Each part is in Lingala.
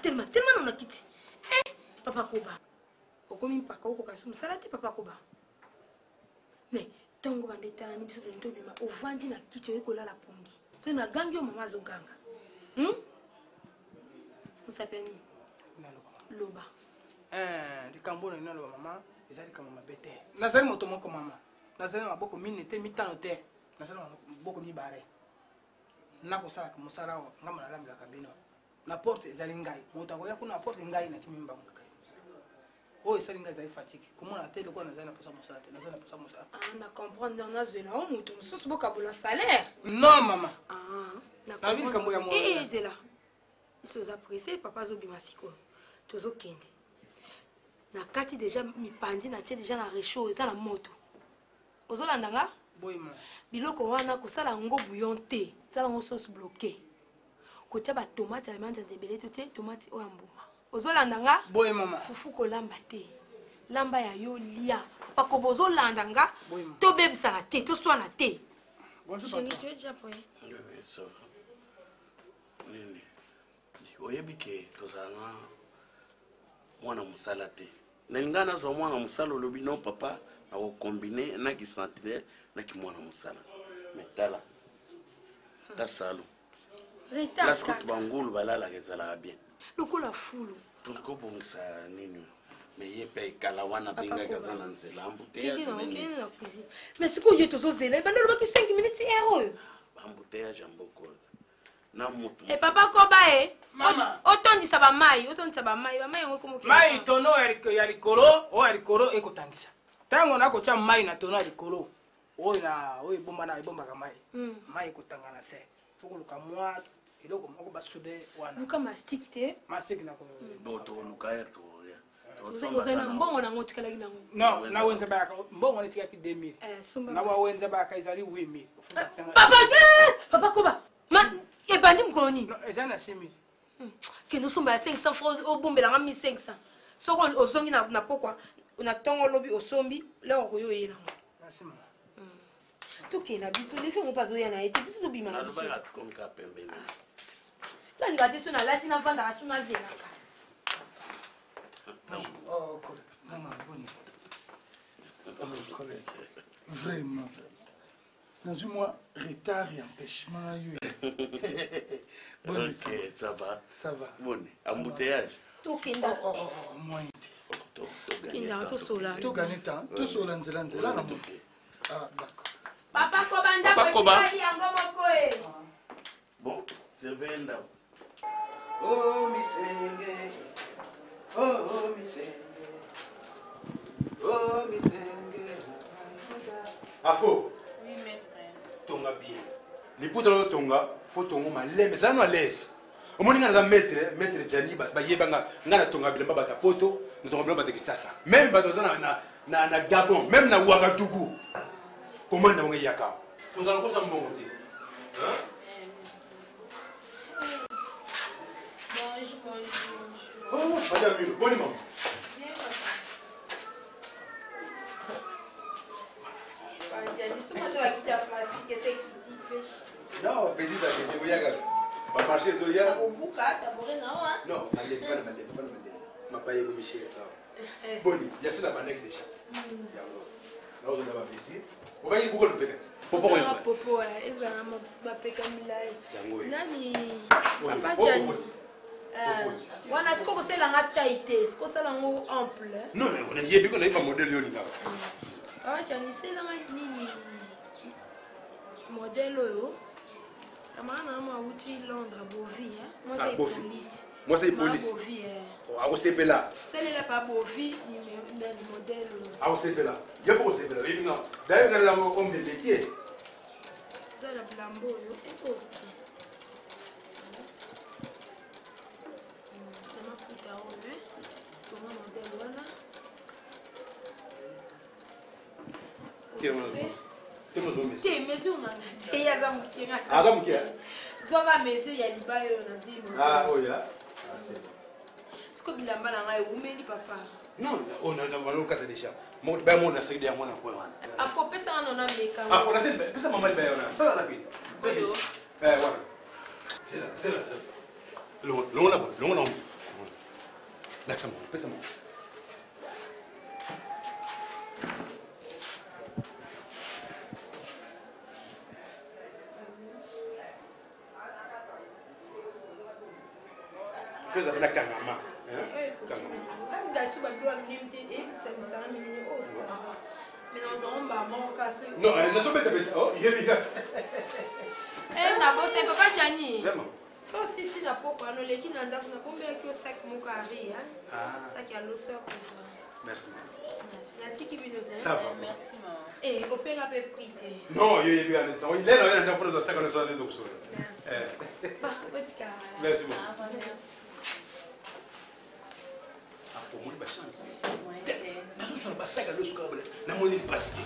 tellement non nakiti. Papa Koba. Okomi mpaka okokasu musala te papa Koba. Mais tango bandeta na biso to bima ovandi na kiti oyekola la pongi. So na gangi o mama zo ganga. Vous s'appelle Loba. Likambo na loba mama, ezali kama mabete. Nazali moto moko mama. Nazali maboko minute mitano te. Nazali maboko mibare. Nako sala ko musala ngama na lamza kabino. Na porte ezali ngai. Moto akoya kuna porte ngai na kimimba ngaka. Oh, ezali ngai ezali fatigue. Comment la tête ko nazali na posa musala te. Nazali na posa musala. Na comprendre na zela o moto mususu boka bola salaire. Non mama. Na comprendre. Likambo ya mo. Zela. Ils sont pressés, papa zo bimasiko. Tozo kende. Na kati déjà mi pandi na tie déjà na réchaud eza na moto. Ozolanda nga? Boyima. Biloko wana kosala ngo bouillon te, sala ngo sauce bloquée. Kotia ba tomate ya manja debele te tomate o mbuma. Ozolanda nga? Boyima mama. Fufu ko lamba te. Lamba ya yo lia. Pa ko bozolanda nga? To bebisa na te, to swa na te. Bonjour papa. Tu es déjà prêt? Oui, ça va. Nini. Oyebi ke tozanga mwana musala te. Nalinga nazwa mwana musala olobi non papa na kombine na ki centenaire na ki mwana musala. Metala. Ta salo. Reta. Las ko tubangulu balala kezala bien. Lokola fulu. Tonko bongisa nini. Mais ye pe kala wana benga kazana nzela embouteillage nini. Mais ce que je te zozela, banda lo ki 5 minutes héros. Embouteillage mboko. Na mutu. Eh papa Koba Mama. Otondisa ba mai ngo komo ke. Mai tono ya likolo, o ya likolo ekotangisa. Tango na ko cha mai na tono ya likolo. O bomba ka mai. Mai ekotangana se. Foko luka mwa iloko moko basude wana. Luka mastic te. Mastic na ko. Boto luka ya to ya. Ozena mbongo na ngoti kala gina ngo. No, na wenza ba ka mbongo ni tika ki 2000. Na wa wenza ba ka izali 8000. Papa Koba. Ebandi mkoloni. No, ezana 6000. Que nous sommes à 500 francs au bombe la 1500. So on ozongi na pokwa na tongo lobi osombi là on koyo yena. Merci maman. Soki na biso les filles on pas oya na ete biso to bima. Na loba ka konka pembeni. Là ni gâté so na lati na vanda rasu na zela. Oh collègue. Maman bonne. Oh collègue. Vraiment. Dans un mois, retard et empêchement. Bon, ok, ça va. Ça va. Bon, embouteillage. Tout kenda. Moins. Kenda, tout sola. Tout gagné temps. Tout sola, nzela. Ah, d'accord. Papa Kobanda, papa Koba. Bon, c'est venda. Oh, misenge. Oh, misenge. Oh, misenge. Afo. Tonga bien. Les poudres de tonga, faut tonga malais, mais ça non à l'aise. Au moins, il y a un maître Jani, Bayebanga, n'a tonga bien, pas ta poto, nous tonga bien, pas de ça. Même pas na Gabon, même na Ouagadougou. Comment on y a qu'à? Nous allons quoi ça me monter? Bonjour. Oh, madame Milo, bonne maman. Non, petit, tu vas y va marcher sur hier. Non, allez, pas ma paye au Michel. Bonnie, il y a ça dans ma neige déjà. Là, on a ma plaisir. On va y Google peut-être. Popo, Popo, eza mapeka milai. Nani? Papa Jani. Wana siko kosela nga taille te, siko sala ngo ample. Non, on a yebi qu'on a pas modèle yoni là. Papa Jani, c'est là nini? Modèle oyo. Amana ma uti Londres à Bovi, hein. Moi c'est Hippolyte. Moi c'est Hippolyte. Bovi. Ah, on s'est là. C'est là pas Bovi, mais le modèle. Ah, on s'est là. Il y a pas on s'est là. Il non. D'ailleurs, on a un homme de métier. Ça la blambo yo. Epo. Sama puta o, hein. Comment modèle wana? Te mesure na te ya za mukinga. Ah, za mukinga. Zonga mesure ya libayo na zimo. Ah, oh ya. Ah, c'est bon. Siko bilamba na ngai umeli papa. Non, on a malou kata déjà. Mon ba mon asidi ya mwana kwa wana. Afo pesa wana na meka. Afo na sebe, pesa mama ba yana. Sala na bi. Oyo. Voilà. C'est là. Le là. Laksa mo, pesa mo. Fais la kangama. Kangama. Non, elle n'a pas été. Oh, il est bien. Eh, na bosse, papa Gianni. Vraiment. So si na poko ano leki na ndaku na pombe ki o sac mon carré hein. Ah. Sac ya losseur ko. Merci. Merci. La tiki bino. Ça va. Merci maman. Eh, opéra pe prité. Non, il est bien. Il est là, il est pour nous sac on soit des doxos. Merci. Bah, otika. Merci beaucoup. Ah, pour moi, pas chance. Na zo sona basaga lo suka bele. Na mo ni pasite.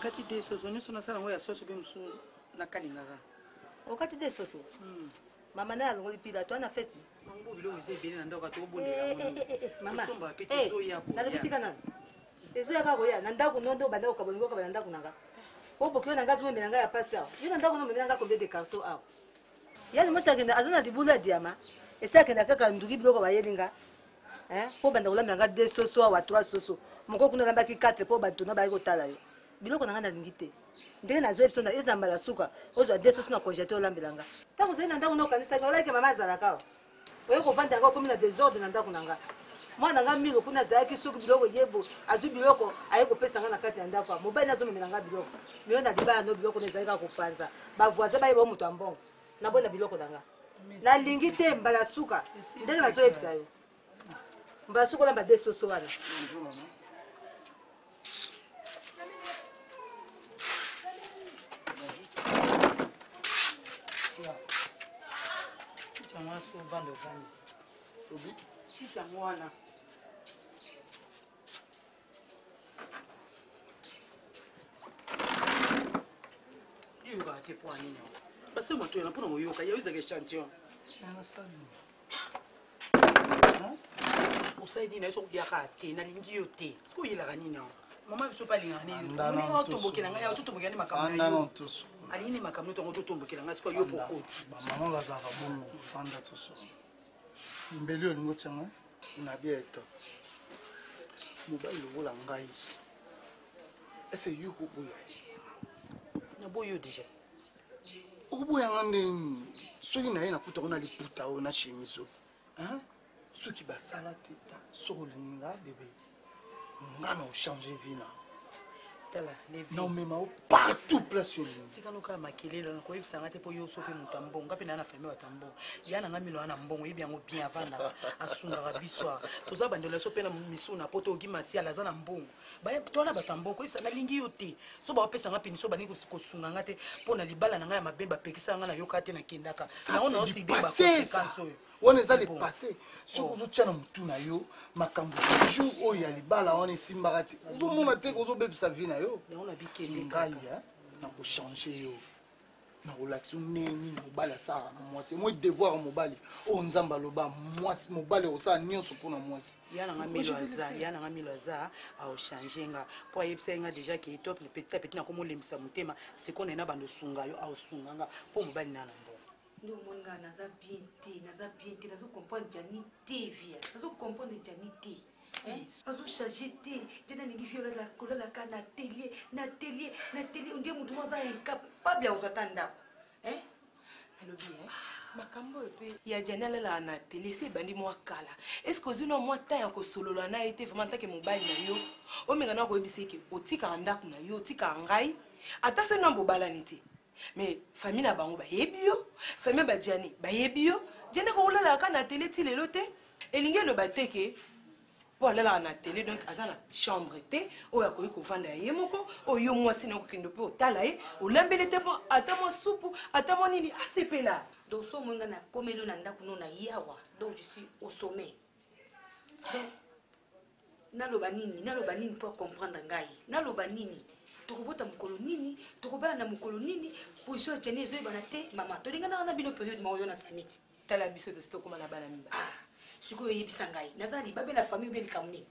kati de soso nyonso nasala yango ya soso mpe mosu nakalingaka okati de soso mama naye alongoli mpila to ana feti yango biloko eza ebele na ndako tobondela mama pe tezoya nalobitika nani ezoyaka koya na ndako no nde obanda kokabolingo okaba na ndako nanga oboki yo na nga zomemela ngai ya pasi awa yo na ndako no omemela nga combien de carton awa yani mwasi akende aza na libulu ya diama esi akende kaka nduki biloko bayeli nga mpo banda kolambela nga 2 soso awa 3 soso moko kuna olambaki 4 mpo bato na bayi kotala yo biloko na nga nalingi te ndenge nazwa biso na eza mbala suka ozwa 2 soso na congélateur olambela nga ntango ozali na ndako na okanisaki olayeke mama azalaka awa oye kovanda yango okomi na désordre na ndako na nga mwana nga milo kuna azalaki soki biloko yebo azwi biloko aye kopesa nga na kati ya ndako awa mobali nazomemela nga biloko miyo na libaya no biloko na ezali kaka kopanza bavoisin bayeba moto ya mbongo nabona biloko na nga nalingi te mbala suka ndenge nazoyebisa yo mbala suka olamba 2 soso wana yango so vanda ovandi obi kiti yango wana yokaka te mpo anini yango base moto yana mpona koyoka yo ezaka échantillon osali nini ayo soki oyaka te nalingi yo te soki oyelaka nini yango mama biso mpe alingaka nini otombokela ngai totombokela nde makambo na yo alingi makambo tongo totombokela ngai sikoyo yo pokoti bamama bazalaka bomo fanda toso mbeli olingo tianga na bia eto mobali lokola ngai ese yo koboya naboyo déjà okoboyanga ndeni soki na ye nakutako na liputa oyo na chemise oyo soki basala te ta soki olingi nga bebe nga na ochange vie na tala levi na omema o partout place olingi tika loka makelelo nakoyebisanga te mpo yo so mpe moto ya mbongo nga mpe na na famille bato ya mbongo ya nanga milo wana mbongo oyebi yango bien avandaka asungaka biso toza bandelo so mpe na misu na poto oki masiala aza na mbongo twana bato ya mbongo koyebisa nalingi yo te so baopesanga mpeni so balingi kosunga nga te mpo na libala na ngai ya mabe bapekisaka nga na yoka te nakendaka nango naosidi baconséquence oyo wana eza le passé soki ozotia na motu na yo makambo jour oyo ya libala wana esimbaka te ozomona te ozobebisa vie na yo ngai nakochange yo nakolakisa neni mobali asalaka na mwasi moi devoir ya mobali oyo nzambe aloba mwasi mobali akosala nyonso mpona mwasi ya nanga milo aza aochange nga mpo ayebisa ye nga déjà ke top petit a petit nakomolembisa motema sikoyo na bandosunga yo aosunga nga mpo mobali na na mbongo ndio mwenga naza bien te nazo comprendre jani te via nazo comprendre jani te nazo changer te jana ningi viola la kola ka na atelier ndiye mutu mwaza incapable ya uzata ndako alobi makambo pe ya jani alela na atelier se bandi mwa kala est-ce que ozina mwa temps ya kosolola na ye te vraiment ntake mobali na yo omenga na koyebisa eke otikaka ndako na yo otikaka ngai ata soki na bobalani te mais famille na bango bayebi yo famille bajani bayebi yo jani kokolalaka na télé ti lelo te elingi eloba te ke po alalaka na télé donc aza na chambre te oyo akoki kovanda ya ye moko oyo yo mwasi na okokende mpe otala ye olambeli te mpo ata mwa supu ata mwa nini asepela donc so mwenga na komeli na ndako no na yawa donc je suis au sommet donc naloba nini mpo comprendre ngai naloba nini tokobota mokolo nini tokobala na mokolo nini position jani ezoyebana te mama tolingana wana bino période maoyo na samiti tala biso tosi tokóma na bana mibale sikoyo oyebisa ngai naza libabe na famille obe likambo nini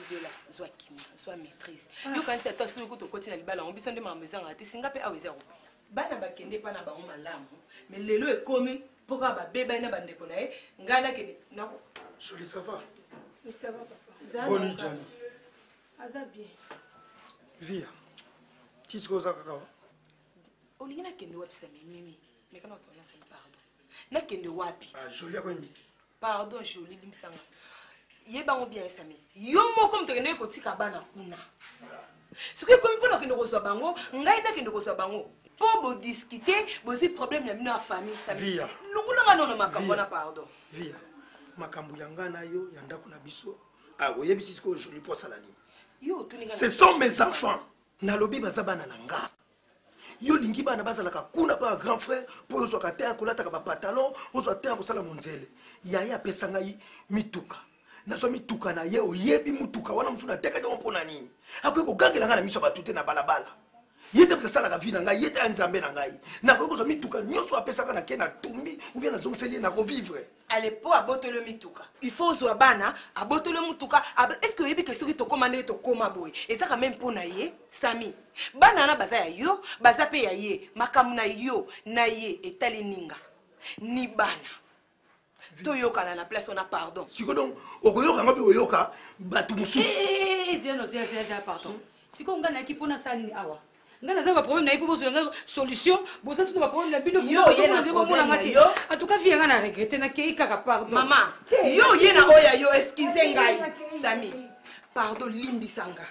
zela zwa kimi zwa maîtrise yo kanisa to soki tokoti na libala ngo biso nde makambo ezanga te singa mpe awa eza kobe bana bakende mpa na bango malamu mais lelo ekomi mpo kaka babebani na bandeko na ye ngai nakende nako Jolie, ça va? mais ça va papa Bonne Jani. aza bien Via. Tisiko oza kaka wa? olingi nakende wapi sami mimi mekana osona sami pardon nakende wapi Jolie akomi. pardon joli limsanga yebango bien sami yo moko mutokende kotika bana kuna soki ekomi mpona okende kozwa bango ngai nakende kozwa bango mpo bodiscute bozwi problème na bino ya famille sami Via. longolanga nono makambo na pardon Via. Makambo ya ngai na yo ya ndako na biso. Oyebisi sikoyo Jolie mpo asala nini? yo otuninga Ce sont mes enfants. Nalobi baza bana na nga. Yo lingi bana bazalaka kuna pa grand frère po ozwaka te kolataka ba pantalon ozwa te kosala monzele. Yaya apesa ngai mituka. Nazwa mituka na ye oyebi mutuka wana musuna teka te mpona nini. Akoki kogangela nga na miso bato te na balabala. Yete pesa la vie na ngai yete anzambe na ngai. Na kozwa mituka nyonso apesaka na ke na tumbi ou bien na zonguseli na revivre. alepo abotolo mituka il faut ozwa bana abotolo mutuka est-ce que oyebi ke soki tokóma ndenge tokóma boye ezaka même mpo na ye sami bana wana baza ya yo baza mpe ya ye makambo na yo na ye etali ninga ni bana toyokana na place wana pardon Siko donc okoyoka ngabe oyoka batu mususu. zela pardon sikoyo ngai nayaki mpona sala nini awa ngai naza baproblème na ye mpo bozwela ngai solution boza susu baproblème na bino Yo ye na problème na yo. en tout cas vie yanga na regrete nakei kaka pardon mama yo ye na oya yo excuse ngai sami pardon limbisanga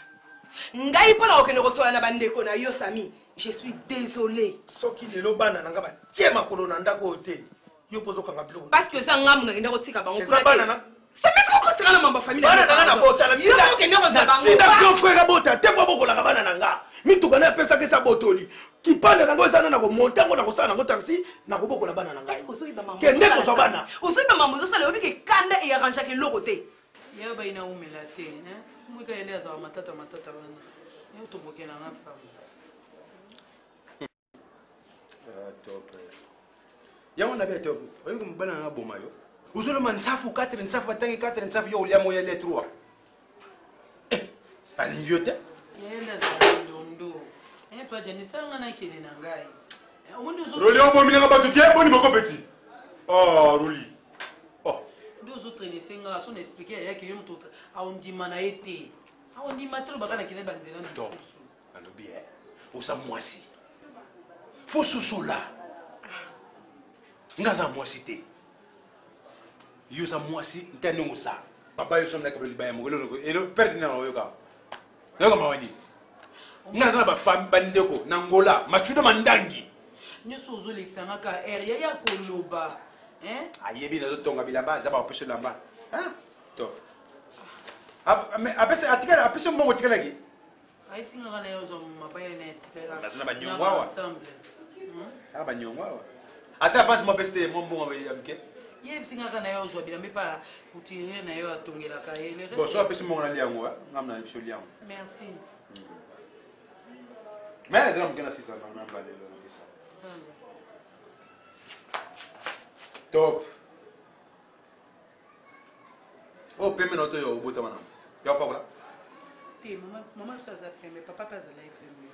ngai mpona kokende kosola na bandeko na yo sami je suis désolé Soki lelo bana nanga batie makolo na ndako te. Yo pozo kanga biloko. parce que ça ngamu nakende kotika bango Eza bana na sami sokotika na mamba famille bana nanga na bota la yo kokende kozwa bango tina grand frère bota te mwa bokolaka bana nanga mituka na pesa ke sa botoli kipanda nango ezana na komonta ngo na kosala nango taxi na kobokola bana nanga kende kozwa bana ozoyiba mambo ozosala oyobike kanda earrangeaka eloko te yo baina umela te mwika ele azala matata wana yo tobokelanga pamba yango na bia top oyengo mbana nga boma yo uzolo mantsafu 4 ntsafu batangi 4 ntsafu yo ulia moya le 3 balingi yo te yenda zala ndondo pa janisanga na kene na ngai omundi roli obomi nga batu te boni moko petit roli ndi ozotrainese nga so na explike yayake yo moto aondima na ye te aondima te lobaka na kene banzela mosusu alobi oza mwasi fo sosola nga za mwasi te yo za mwasi nte ndenge oza papa yo somnaka libaya mogololoko elo perte nanga oyoka nayoka mawani nga za na bafami bandeko na ngola machudo mandangi nyonso ozolekisanga ka ere ya koloba ayebi nazotonga bilamba aza baopesa lamba to apesi mbongo tikalaki ayebisingaka na yo ozwa mabaya na Bazana banyongo awa. Banyongo awa. Ata avance mo beste mo mbongo ya mke. yebisingaka na yo ozwa bilamba mpa kutire na yo atongelaka ye Bon, so apesi mbongo na liango ngamna biso liango. merci Mais c'est là que na sisa na mbale lo ngisa. Top. Oh, pembe no to yo bota mana. Ya pa kola. te mama so za pembe papa pa za life pembe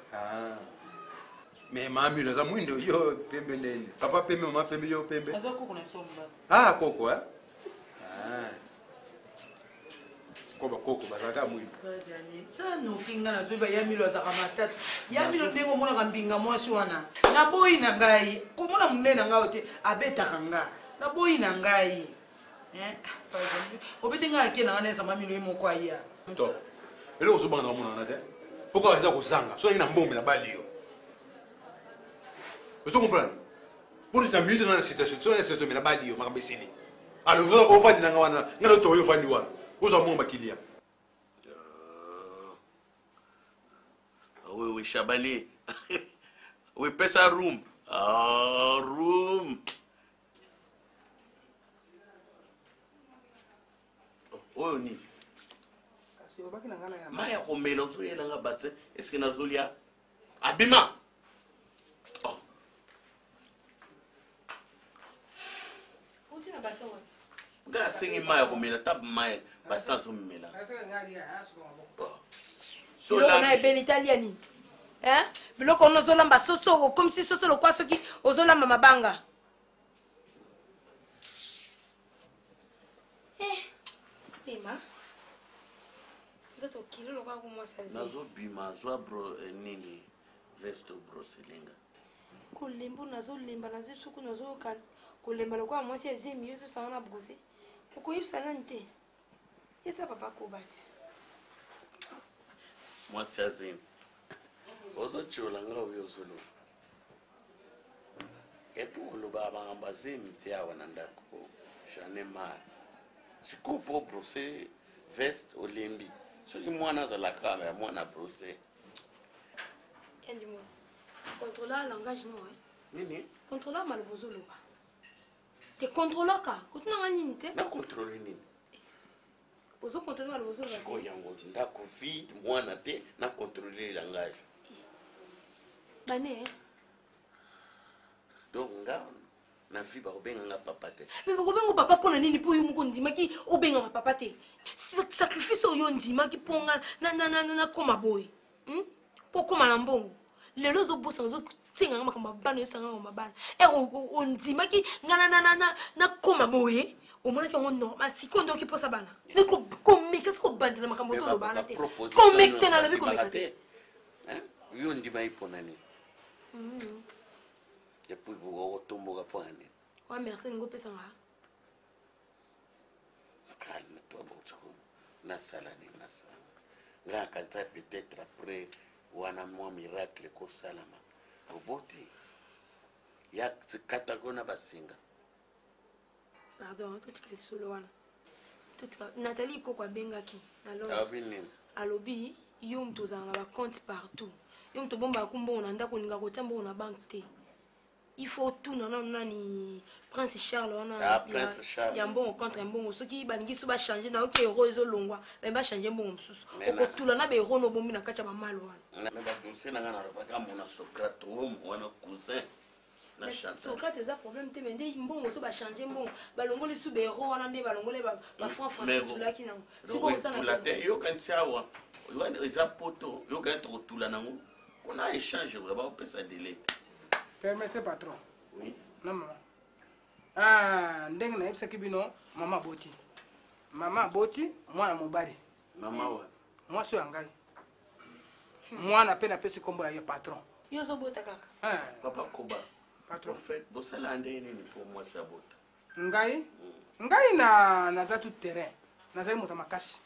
Mais mami lo za mwindo yo pembe nene. Papa pembe mama pembe yo pembe. aza koko na somba Koko Koko bazaka mwindo. bajani sa nokinga na zoba ya milo azaka matata ya milo ndenge omonaka mbinga mwasi wana naboyi na ngai komona monene na ngai te abetaka nga naboyi na ngai obeti ngai ake na nga naesama milo ye moko aya To. Eloko so banga mona te. Pourquoi ça kozanga? So ina mbombe na bali yo. Vous comprenez? Pour une minute dans la situation, so ina situation na bali yo makambesini. Alors vous on va dire nga wana, ngalo to yo fandi wana. Vous en momba kilia. Oui, Chabani. Oui, pesa room. Room. Oh, ni. Maya komela uzoyela nga batse eske nazolia abima nga basengi maya komela ta maya basanso mela biloko na ebeli italia nini biloko ono ozolamba soso comme si soso lokwa soki ozolamba mabanga ema nzatokili lokola komwasazi nazobima zwa bro nini vesto broselinga kolemba nazolemba nazwi suku nazoyoka kolemba lokola mwasi ezemi yo ezosanga na brose okoyebisa nani te yesa papa kobati mwasi azemi ozotiola nga oyo ozoloba epi oloba makambo azemi te awa na ndako jane mare sikoyo mpo brose veste olembi soki mwana azalaka ya mwana brose yandimosi contrôler langage no nini contrôler maloba ozoloba te contrôlaka kotunanga nini te na contrôle nini ozocontrôle maloba ozoloba sikoyo yango ndako vide mwana te na contrôle langage bane donc nga na vie bakobenganga papa te me bakobenga papa mpona nini mpo oyo moko ndimaki obengama papa te sacrifice oyo ndimaki mpo nga nakoma boye mpo okoma na mbongo lelo ozobosana ozotenganga makambo mabana oyosanganga mabana ondimaki nga nakoma boye omonaki yango normal sikoyo ndoki mposa bana komeka siko obandela makambo ozolobana te komeka te nalobi komeka te yo ndimai mpona nini epuis okotomboka mpona nini wa merci ningo opesanga calme toi botako nasala nini nasala nga kanisa peut-être après wana mwa miracle kosalama oboti ya katako na basinga pardon totika lisolo wana Nathalie koko abengaki alobi nini alobi yo mutu ozala na bacompte partout yo mutu obombaka kumbongo na ndako olinga kotia mbongo na banke te il faut tuna nano nani prince charles wana ya mbongo contre mbongo soki balingi so bachange na oki ero ezolongwa bachange mbongo mosusu okotula na baero no obombi na kati ya bamalo wana badosie na nga nalobaka mona socrate wana cousin na chantal socrate eza problème te me nde mbongo so bachange mbongo balongoli su baero wana nde balongoli bafran français otulaki nango sikotula te yokanisi awa eza poto yokani tokotula nango kona échange baopesa délai. Permettez, patron. Oui. Non, maman. Ah, ndenge na yebisaki bino mama boti. Mama boti, mwana mobali. Mama wa. Moi so yangai. Mwana pe na pesi kombo ya patron. Yo zo bota kaka. Papa Koba. Patron. En fait, bosala ndenge nini pour moi sa bota. Ngai? Ngai na za tout terrain. Na za moto makasi.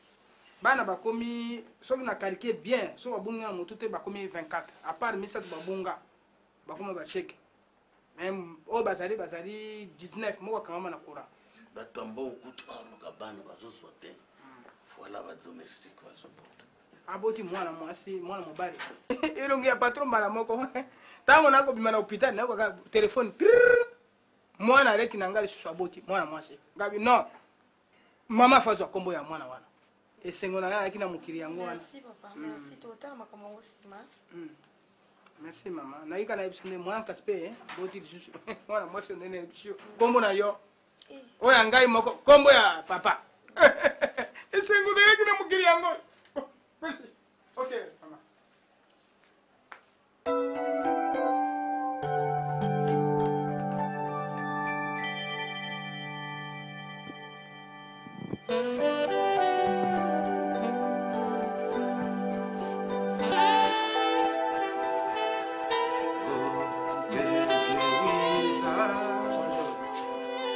Bana bakomi soki na calquer bien, so babunga moto te bakomi 24. À part misa to babunga. Bakoma ba check. Même o bazali 19 moko kama na courant. Batombo kutu aluka bana bazosote. Voilà ba domestique bazobota. Aboti mwana mwasi, mwana mobali. Elongi ya patron bala moko. Tango nako bima na hôpital nako ka téléphone. Mwana reki na ngali su aboti mwana mwasi. Ngabi non. Mama fazo kombo ya mwana wana. Esengo na yaki na mukiri yango wana. Merci papa. Merci total makama osima. Merci maman. Naika na ebisine mwana kaspe botilisusu. Mwana mwasi nene bisho. Kombo na yo. Oya ngai moko kombo ya papa. Esengo na yaki na mukiri yango. Merci. OK, maman.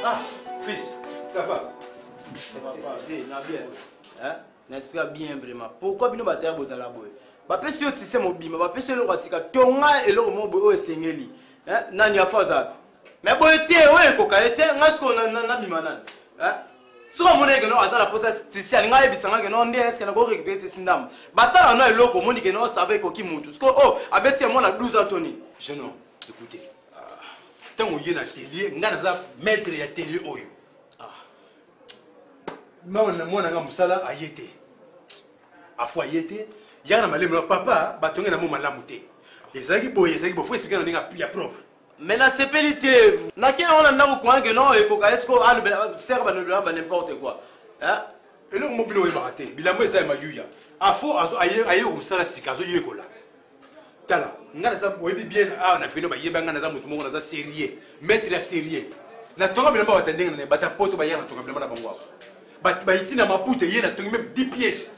Ah, fils, ça va? Ça va pas bien, bien. Hein? N'espère bien vraiment. Pourquoi bino bataya bozala boy? Ba pesi yo tise mobima, ba pesi lo kwasika tonga eloko mobo o esengeli. Hein? Nani afaza? Mais boy te we ko ka ete ngasko na bima nani? Hein? Soka mona ke no azala posa tise ani ngai bisanga ke no ndi eske na ko récupérer tise ndam. Ba sala no eloko moni ke no savait ko ki muntu. Sko oh, abeti mona 12 Anthony. Jeune homme, écoutez. Tango yé na atelier, nga naza maître ya atelier oyo. Mwana nga musala ayete. Afwa ayete, ya na malemu papa batonge na mo malamu te. Ezaki boye, ezaki bo fo esika na ndinga ya propre. Mais na sepelité, na qui on a n'a pas que non et pourquoi est-ce qu'on a le sert n'importe quoi. Hein? Et le mobile est baraté. Bilamo est ma yuya. A faux ailleurs où ça la sikazo yekola. Tala, ngana sa boyebi bien ah na fino ba yeba ngana za mutu mongo na za sérieux. Mettre la sérieux. Na tonga bilamba batendenge na bata poto ba yana tonga bilamba na bango. Ba itina mapute yena tonga même 10 pièces.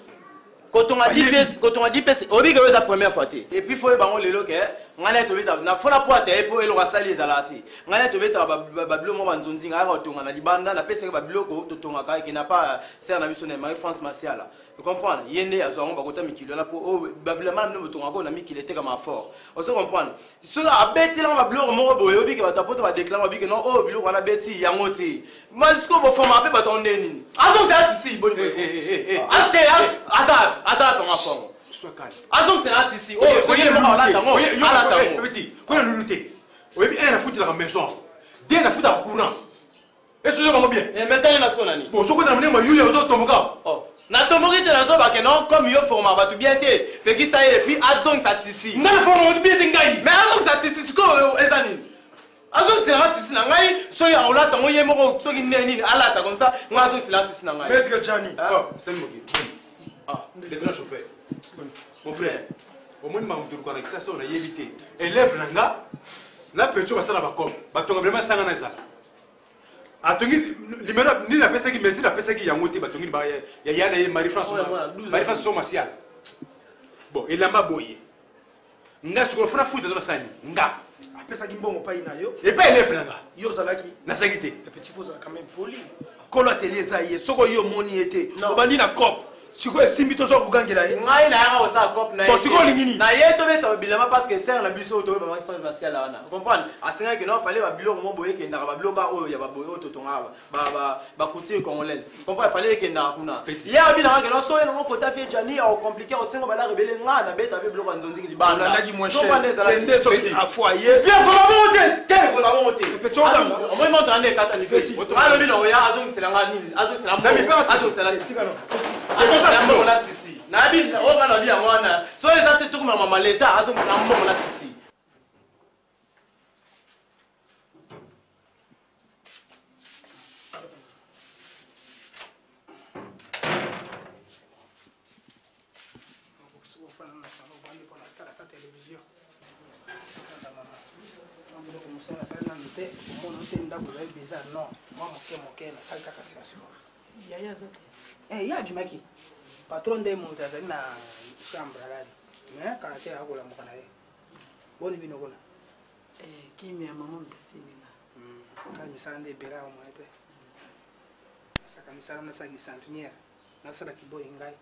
Quand on a 10 pièces, obi que c'est la première fois. Et puis faut bango lelo que ngana to beta na fona poate e po elo rasali ezalati. Ngana to beta ba bilo mo banzonzi ngaka tonga na libanda na pesa ba biloko to tonga ka qui n'a pas ser na biso na Marie France Martial. Vous comprenez? Yende azongo bakota mikilo na po o babilama no tonga ko na mikilo te comme fort. Vous comprenez? Cela a beti la ba bilo mo boye obi que ba tapoto ba déclare obi que non oh bilo wana beti yango te. Malsko bo forma pe ba tonde nini. Azong c'est ici boni. Ate Attends, on va prendre. Sois calme. Attends, c'est là ici. Oh, il y a le petit. Qu'on a lutté. Oui, bien, la foutre dans la maison. Bien, la foutre en courant. Est-ce que vous avez bien? Et maintenant, il y a ce qu'on a dit. Bon, ce qu'on a amené, moi, il y a un autre tomoka. Oh. Na tomoki te na zo ba que non comme yo forma ba tu bien te. Fait que ça y est puis Azong ça ici. Na forma tu bien te ngai. Mais Azong ça ici ko ezani. Azong c'est là ici na ngai so ya ola tango ye moko so ki neni ala ta comme ça. Moi Azong c'est là ici na ngai. Maître Johnny. Oh, c'est moi qui. Ah, le grand chauffeur. Mon frère, au moins, je vais vous ça, on a évité. Élève Nanga, la petite va s'en avoir comme. Batonga vraiment sans en ça. Atongi, ni la personne qui me dit la personne qui y a monté, Batongi, il y a Marie-France. Marie-France sont martiales. Bon, il a ma boye. Nga su ko fana futa dans la salle. Nga. Apesa ki mbongo pa ina yo. Et pas élève Nanga. Yo zalaki. Na sagité. Le petit faut quand même poli. Kolo atelier za ye. Soko yo moni été. Obandi na cop. Siko esimbi tozo kugangela ye. Ngai na yaka osa cop na ye. Bon siko lingini. Na ye to beta bilama parce que ser na biso to ba Marie-France Martial là wana. Comprendre? Asenga que non fallait ba biloko mo boye ke ndaka ba biloko oyo ya ba boye to tonga ba couture congolaise. Comprendre? Fallait que ndaka kuna. Ya bilanga que non so ye no kota fie jani au compliqué au sengo ba la rebelle nga na beta be biloko nzonzi ki libanda. On a dit moins cher. Tende so a foyer. Viens pour la monter. Quel pour la monter? Petit on a. On va monter en état ni petit. Alors bino ya azong c'est la ngani. Azong c'est la. Azong c'est la. Azong c'est la mbongo na tisi. Na bi o ngana bi amwana. So ezate tukuma mama leta azong c'est la mbongo na tisi. Ya bimaki patron de monte azali na chambre alali mais kana te akola mokana ye boni bino kona kimi ya mama mtatinga kala misala nde ebela o mwa te saka misala nasaki centenière nasala kiboyi ngai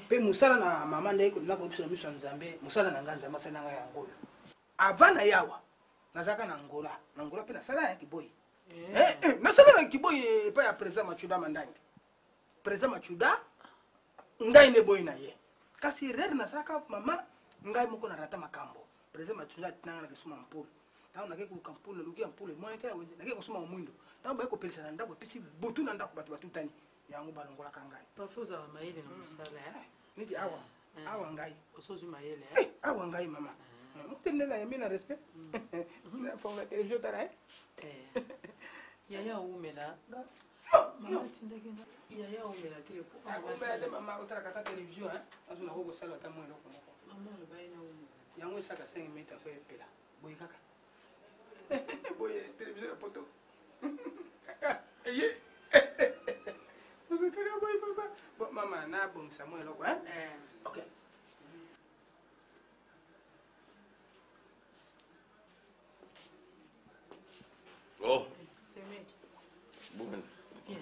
mpe mosala na mama nde nakoyebisa na miso ya nzambe mosala na ngai nzambe asali na ngai ya ngolo avant na yawa nazalaka na ngola mpe nasala ya kiboyi nasala na kiboyi epai ya président machuda mandangi président machuda ngai ne boyi na ye kasi rere nasalaka mama ngai moko narata makambo président machuda atinanga na kesoma mpule ntango nake koluka mpule naluki ya mpule mwana te nake kosoma mwindo ntango baye kopelisa na ndako epesi butu na ndako bato batutani yango balongolaka ngai parfois ozala mayele na mosala neti awa ngai osozwi mayele awa ngai mama motendela yemi na respect fonga télévision tala yaya umela mama tindaki yaya umela te akombela te mama otalaka ta télévision azona kokosala ata mwa eloko moko mama olobai na umela yango esaka 5 minute ako epela boye kaka boye télévision ya poto eye ozokaka boye papa mama nabongisa mwa eloko ok Oh. c'est mec Bon. bien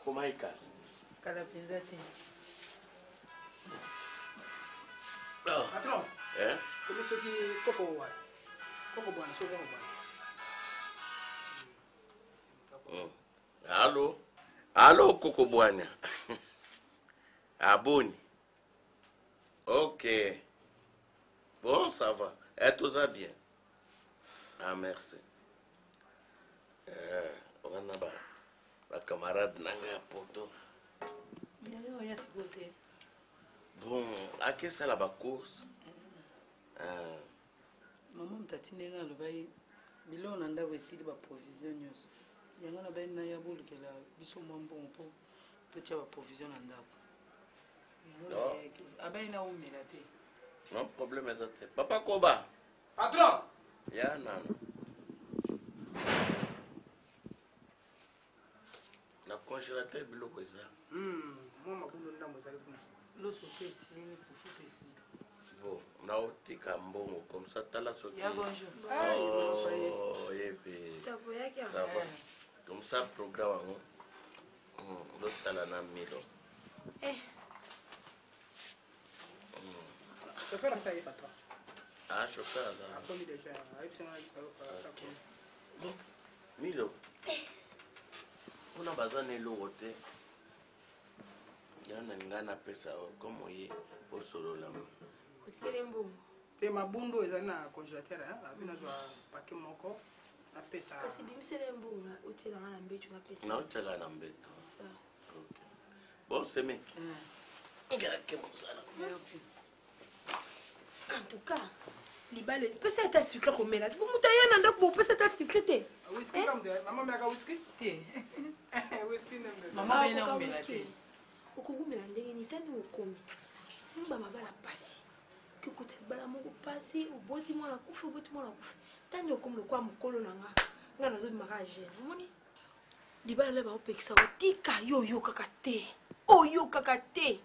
Comment il casse? kala penza te patron komi soki koko wana koko bwana soki koko bwana Allô? Allô, Coco Bwana? Aboni? Ok. Bon, ça va. Et tout ça bien? Ah, merci. On a ma camarade Nanga Poto. yaya oya sikoyo te Bon, à quelle ça la course? Maman mtatine nga lobai bilo na ndako esili ba provision nyonso. Yanga na bai na ya bolukela biso mwambo mpo to tia ba provision na ndako. Non. Abai na umela te. Non problème est Papa Koba. Patron. Ya nana. Na congélateur biloko ça. Moi ma boulot ndambo zali kuna. Loso pesi fufu pesi. Bon, na otika mbongo comme ça tala soki. Ya bonjour. Oh, yépe. Ça va. Comme ça programme le salana milo. Chauffeur ça y est patron. Ah, chauffeur ça. Comme déjà, avec ça. Bon, milo. On a besoin de l'eau te. Yana ngana pesa comme oye au solo là. Te mabundo ezali na congélateur abi nazwa paquet moko na pesa. Kasi bimisele mbunga utela na mbetu na pesa. Na utela na mbetu. Ça. OK. Bon, c'est mec. Ngara ke mosala. Merci. En tout cas, libale pesa ta sucre komela. Vous mutaye na ndako pesa ta sucre te. Whisky comme de maman meka whisky? Te. Whisky nembe. Maman ina umela te. Okugumela ndenge ni tandi ukomi. Mba mabala pasi. Kikuta bala moko pasi uboti mwana kufa uboti mwana kufa. Tandi ukomi lokwa mukolo nanga. Nga nazo maraje. Moni? Libala leba opekisa otika yo kaka te. Yo kaka te.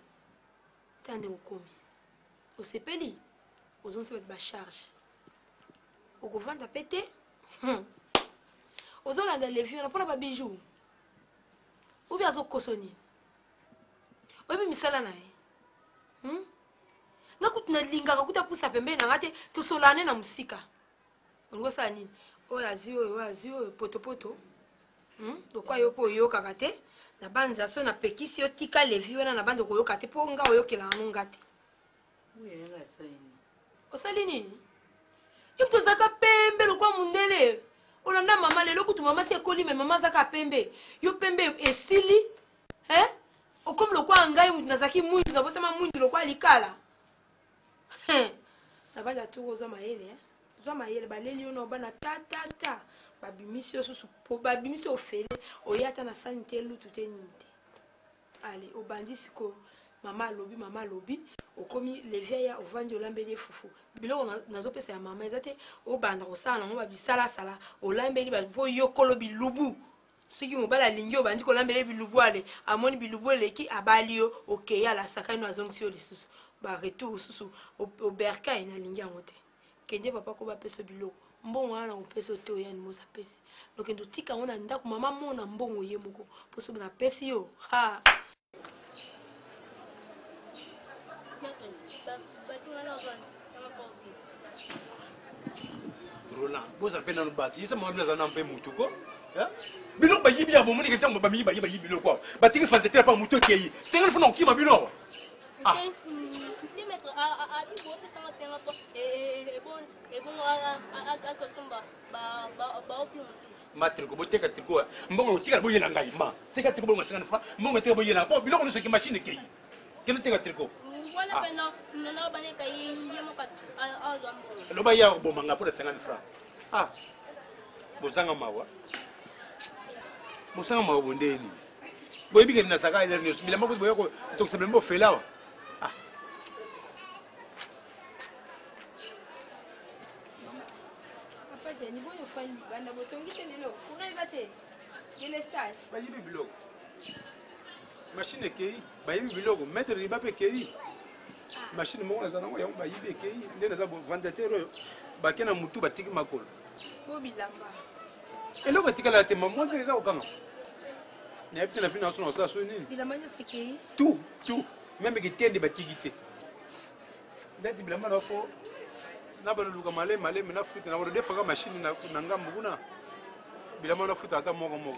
Tandi ukomi. Osepeli. Ozonse bet ba charge. Okovanda pete. Ozolanda levier na pona ba bijou. Ou bien azokosoni. Oyebi misala na ye. Nga kuti na lingaka kuta pusa pembeni na ngate tosolane na musika. Ngosala nini? Oyo azi oyo poto. Lokwa yo po oyoka kate. Na banza so na pekisi yo tika levi wana na bando koyoka te po nga oyokela na ngate. Uyela saini. Osali nini? Yo tozaka pembe lokwa mundele. Olanda mama lelo kutu mama se koli me mama zaka pembe. Yo pembe esili. Comme le quoi ngai mutu nazaki mwindu na botama mwindu lo kwa likala. Na bada tu ozo mayele zo mayele baleli yo no bana ta ba bimisio susu po ba bimisio ofele oyata na sanité lutu te ninte. Allez au bandisi ko mama lobi okomi les vieilles au vandi olambeli fufu. Bilo nazo pesa ya mama ezate o banda ko sala ngo ba bisala sala olambeli ba po yokolo bilubu. Soki mobala alingi obandi kolambela bilubu ale amoni bilubu eleki abali yo okeya la sakani azongisi yo lisusu ba retour susu oberka ina alingi yango te kende papa ko bapesa biloko mbongo wana opesa te oyani mosa pesi lokendo tika ngo na ndako mama mona mbongo ye moko poso na pesi yo ha Roland boza pena no bati yesa mwa blaza na mpe mutu ko biloko bayibi ya bomoni ke ntango bamiyi bayibi biloko batiki fantetela pa mutu ekeyi sengeli fona okima biloko matriko boteka triko mbongo otikala boyela ngai ma teka triko bongo 50 francs mbongo teka boyela po biloko nyonso eki machine ekeyi keno teka triko loba ya kobomanga mpo na 50 francs bozanga mawa bondeni boyebi kende na saka elere nyonso bilamba kuti boyoko tokisa bilamba ofelawa bayibi biloko machine ekeyi bayibi biloko maître riba mpe ekeyi machine moko naza nango yango bayibi ekeyi nde naza vandateur oyo bake na mutu batiki makolo eloko etikala te mamwake eza kokanga nayebi te na vi naso na osala so nini tout meme kitende batiki te ndati bilamba na fo na baloluka maleme na futa na bodefaka machine na ngambo kuna bilamba na futa ata moko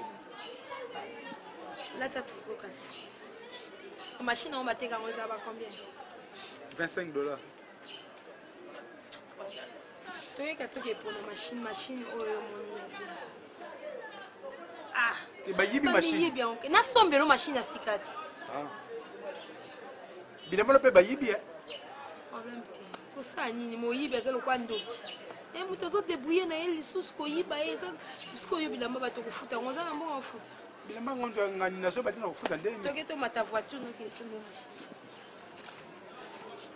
lata triko kasi machine on bateka ngo eza ba combien $25 toyeka soki epona machine oyo moni bayibi machine nasombelo machine ya sikati bilamba na mpe bayibi problème te kosala nini moyibi aza lokwa ndoki moto azodebrouye na ye lisusu koyiba ye eza bisika oyo bilamba bato kofuta yango oza na mbongo kofuta bilamba ngo ngani nazoyeba te na kofuta ndenge toke tomata voiture nokesombe machine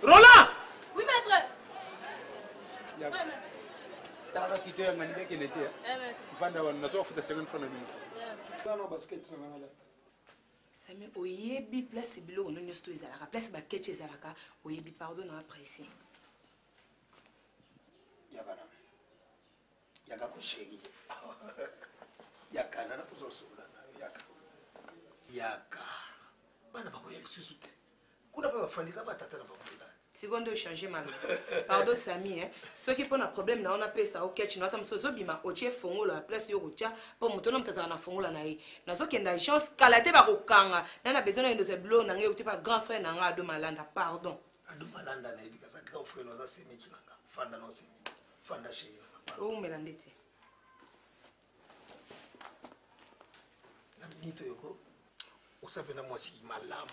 Roland! Oui, maître. Taka kito ya ngani bekele te mfanda wana nazofuta 50 francs na minute nano basket na ngana lata Sami oyebi place biloko no nyonso ezalaka place baketch ezalaka oyebi pardon na apprécier yaka kushegi yaka nana kuzosola yaka bana bakoya lisusu te kuna mpe bafandisa batata na bakunda seconde échanger mal pardon Sami soki mpona problème na ona pesa oketch na ata moso ozobima otie fongola place yo kotia mpo moto na moto azala na fongola na ye nazokenda chance kala te bakokanga nana besoin na yendoza bilo na ngai ote pa grand frère na ngai ado malanda pardon ado malanda na yebi kaza grand frère noza semeki nanga fanda no semeki fanda chéri nanga oumela nde te na minute yoko osapena mwasi malamu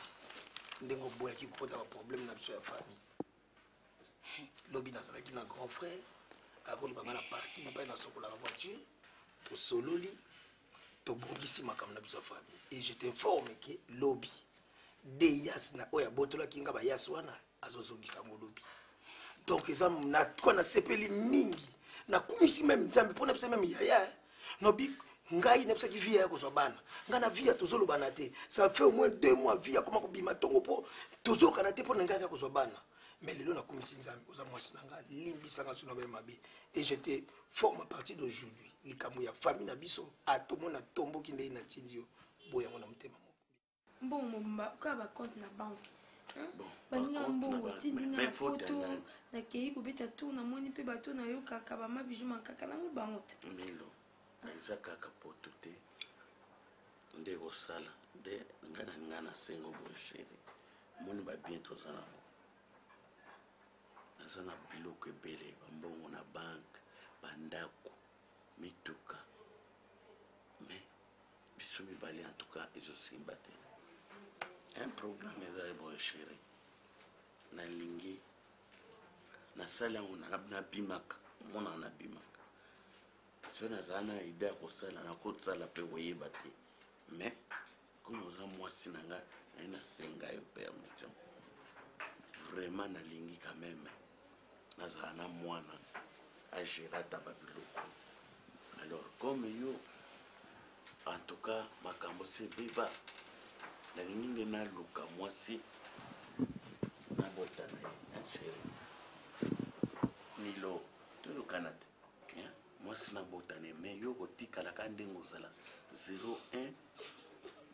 ndenge oboyaki kopota baproblème na biso ya famille lobi nazalaki na grand frère akolibanga na parking mpe nasokolaka voiture tosololi tobongisi makambo na biso ya famille et je t'informe ke lobi de yas na oyo abotolaki nga bayasi wana azozongisa ngo lobi donc eza nakwa nasepeli mingi nakumisi meme nzambe mpo na biso meme yaya nobi ngai nebisaki vie ya kozwa bana ngai na vie ya tozolobana te ça fait au moins 2 mois vie ya koma kobima ntongo mpo tozokana te mpo na ngai ya kozwa bana mais lelo nakumisi nzambe oza mwasi na ngai limbisanga so na baye mabe et j'étais forme à partir d'aujourd'hui likambo ya famille na biso atomona tomboki ndenge na tindi yo boyango na motema moko mbongo mobimba okaa bacompte na banke baninga mbongo tindinga na foto nakei kobeta tour namoni mpe bato nayokaka bamabiju makaka nango bango te eza kaka poto te nde kosala nde ngai na ninga na sengo bosheri moni babien toza nango naza na biloko ebele bambongo na banke bandako mituka mais biso mibale en tout cas ezosimba te un programme ezali bosheri nalingi nasali yango nabimaka omonaka nabimaka so nazala na ide ya kosala nakosala mpe koyeba te mais comme oza mwasi na ngai naye nasenga yo permission vraiment nalingi quand même nazala na mwana agéra ata babiloko alors comme yo en tout cas makambo se beba nalingi nde naluka mwasi nabota na ye na chéri milo tolukana te mwasi nabotane mais yo kotikalaka ndenge ozala 01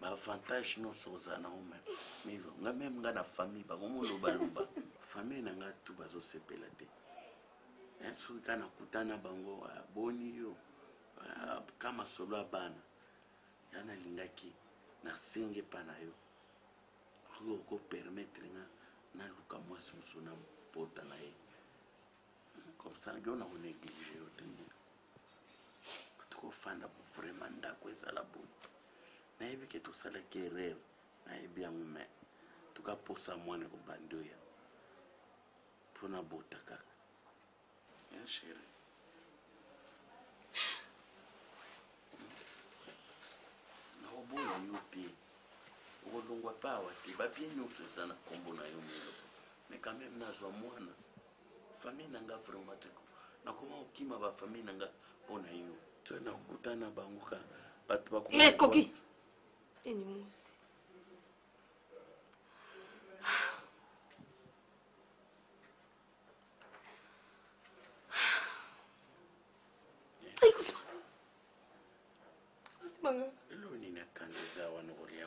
baavantage nyonso ozala nango meme nga meme nga na famille bakomolobaloba famille na nga tu bazosepela te soki ka nakutana bango aboni yo ka masolo ya bana ya nalingaki nasenge mpa na yo oyo okopermettre nga naluka mwasi mosusu na bota na ye comme ça yo nakonéglige yo te kofanda vraiment ndako ezala boye nayebi ke tosalaki erreur nayebi yango me tukaposa mwana kobandi oya mpona bota kaka ya chéri nakoboya yo te okolongwa mpe awa te bapie nyonso eza na nkombo na yo melo mais quand même nazwa mwana famille na nga vraiment te nakoma kokima bafamille na nga mpo na yo to nakutana bango ka bato bakoki eni mosi elo nini akanzeza wana kolia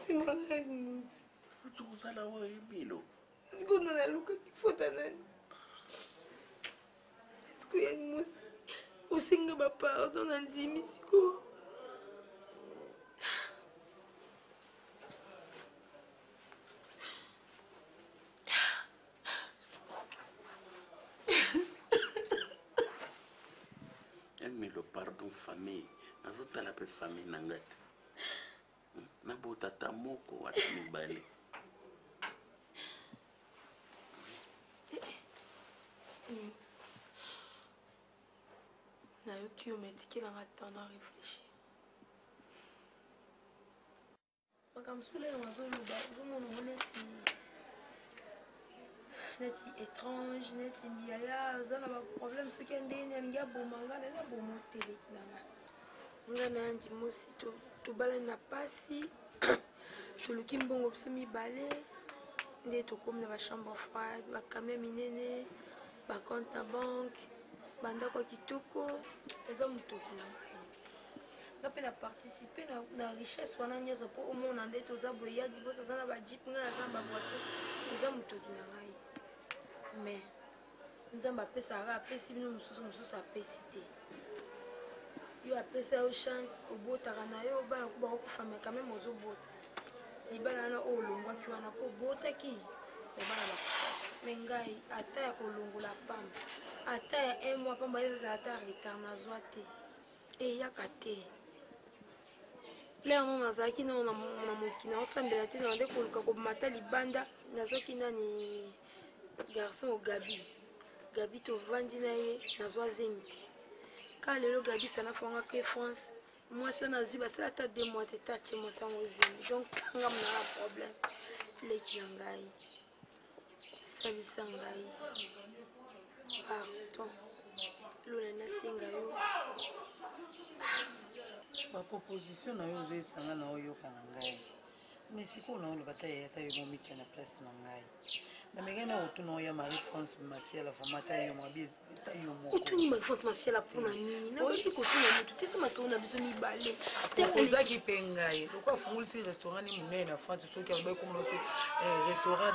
tozala wa emilo sikona nalukaki fota nani siko yangi mosi osenga bapardon na ndimi siko emilo pardon famille nazotala mpe famille na ngai te nabota ata moko ata mibale nayoki yo metikelanga temps na réfléchir makambo solelo nazoloba ozomona ngo neti étrange neti mbiaya aza na baproblème soki andeni alingi aboma nga nani aboma otelekilanga nga na yandi mosi tobalani na pasi toluki mbongo biso mibale nde tokomi na bachambre froide bakamia minene bacompte na banke bandako ya kitoko eza motoki na ngai nga mpe na participe na richesse wana nyonso mpo omona nde toza boyadi mposa aza na bajip ngai aza na bavoiture eza motoki na ngai mais nzambe apesaka apesi bino mosusu apesi te yo apesa yo chance obotaka na yo bana ko bakokufamia quand même ozobota libala wana oyo olongwaki wana mpo obotaki ebana bakufa me ngai ata ya kolongola pamba ata ya 1 mois pamba ezala ata retard nazwa te eyaka te lere no nazalaki nao na mokili naosambela te na bande koluka komata libanda nazwaki nani garçon gabi tovandi na ye nazwa zengi te ka lelo gabi sana fangaka e France mwasi wana azwi basala ata 2 mois te tatie mwasi yango zengi donc kanga monala problème leki na ngai salisa ngai pardon lola nasenga yo baproposition na yo ozoyesanga na oyoka na ngai mais sikoyo na oloba ta yeyata yo momitia na place na ngai nameki na otuna oya Marie France Masiala famata yo mwabi ta yo moko otuni Marie France Masiala mpona nini nabaki kotuna motu te se masolo na biso mibale ozaki mpe ngai lokwa afungolisi restaurant ni monene na France soki alobai komona so restaurant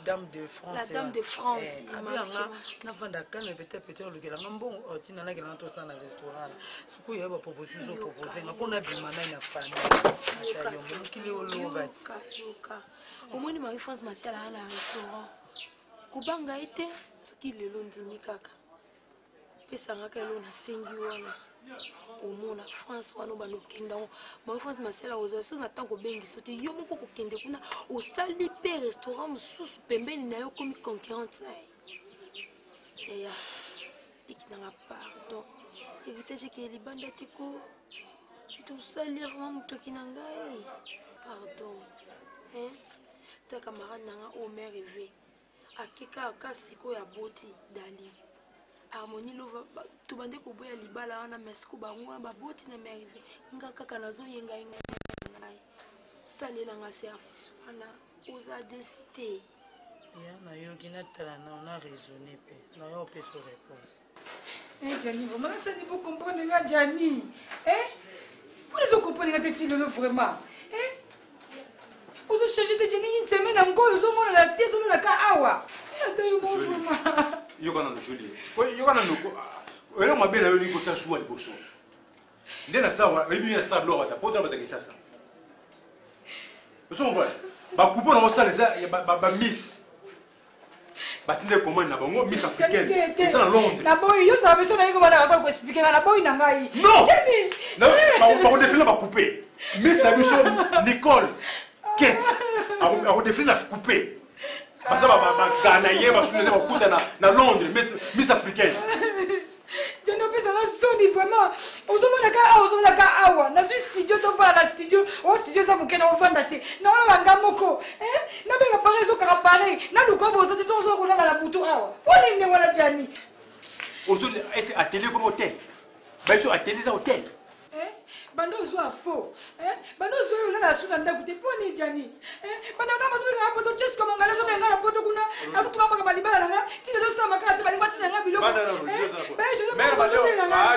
dame de France la dame de France abiyanga navanda kane peut-être olokelanga mbongo otina nakelanga tosala na restaurant sikoyo ya baproposition ozoproposenga mpona bima nai na famille ata yo mokili oloba ti omoni Marie France Masiala ana restaurant kubanga ete soki lelo ndimi kaka kopesangaka elo nasengi wana omona France wana banokendao Marie France Masiala ozala so na ntango obengiso te yo moko kokende kuna osali mpe restaurant mosusu pembeni na yo komi concurrente na ye eya ekinanga pardon héritage eke libanda tiko tosali vraiment motoki na ngai pardon ta camarade nanga o mère rêvé akeka kasi ko ya boti dali harmonie lova to bande ko boya libala wana mesiko bango ba boti na mère rêvé nga kaka nazo yenga ngai salela nga service wana oza décidé ya na yo kina tala na on a raisonné pe na yo pe so réponse Johnny vraiment ça ne peut comprendre là Johnny vous les comprenez quand tu le vraiment vous changez de Johnny une semaine encore ils ont la tête dans la kawa yo kana no joli yo kana no oyo mabela yo ni ko tsasuwa liboso ndena sawa ebi ya sablo wata pota bata kisasa so mba ba kupo na osala ba miss batinde commande na bango miss africaine ça na Londres na boy yo ça besoin na ko bana ko expliquer na boy na ngai non ba ko défiler ba couper miss na biso Nicole Kate a ko défiler na couper parce que ba ganaye ba soulever ba kuta na Londres miss africaine je ne peux pas sonner vraiment ozomona ka awa na studio to na studio studio za mukena ovanda te na ona banga moko na benga pare zo ka pare na luko bozo te to zo ko na la butu awa poni ne wala jani ozo ese atelier comme hôtel ba so atelier za hôtel bando zo afo bando zo yo na suna ndaku te poni jani bando na mazo na poto chesko mongala zo benga na poto kuna akutuma maka balibala na ti de zo sama ka te balibala ti na biloko mère baleo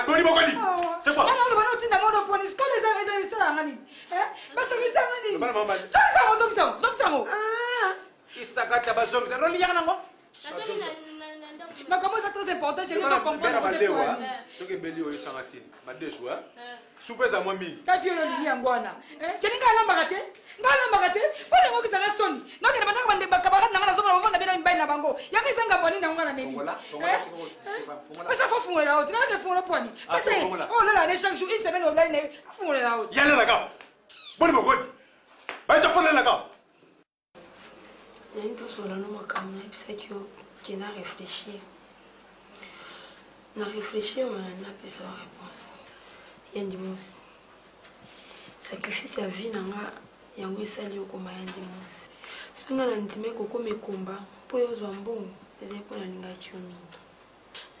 boni bokadi c'est quoi non bano ti na ngodo poni sko les ça ngani basa mi sa ngani bana mama zongsango isakata bazongza roli yana ngo mais comment ça très important je ne pas comprendre ce que beli oyo sanga sini madeshu soupe za mwami ta violo ni ngwana je ni ngala mbakate pole ngo kisanga soni no kena bana bande bakabarat nanga zo bana bana mbai na bango yaka isanga boni na ngwana memi pesa fo fungola oti na ke fungola poni pesa oh là là chaque jour une semaine au blind fungola oti yalla la ka boni bokodi ba sa fungola la ka nani to sola no makamna ebisaki yo kena réfléchir Na réfléchir, on a pas sa réponse. Yandimos. Sacrifice la vie nanga yango esali okoma Yandimos. Songa na ndime koko mekomba po yozwa mbongo eza po na lingaki yo mingi.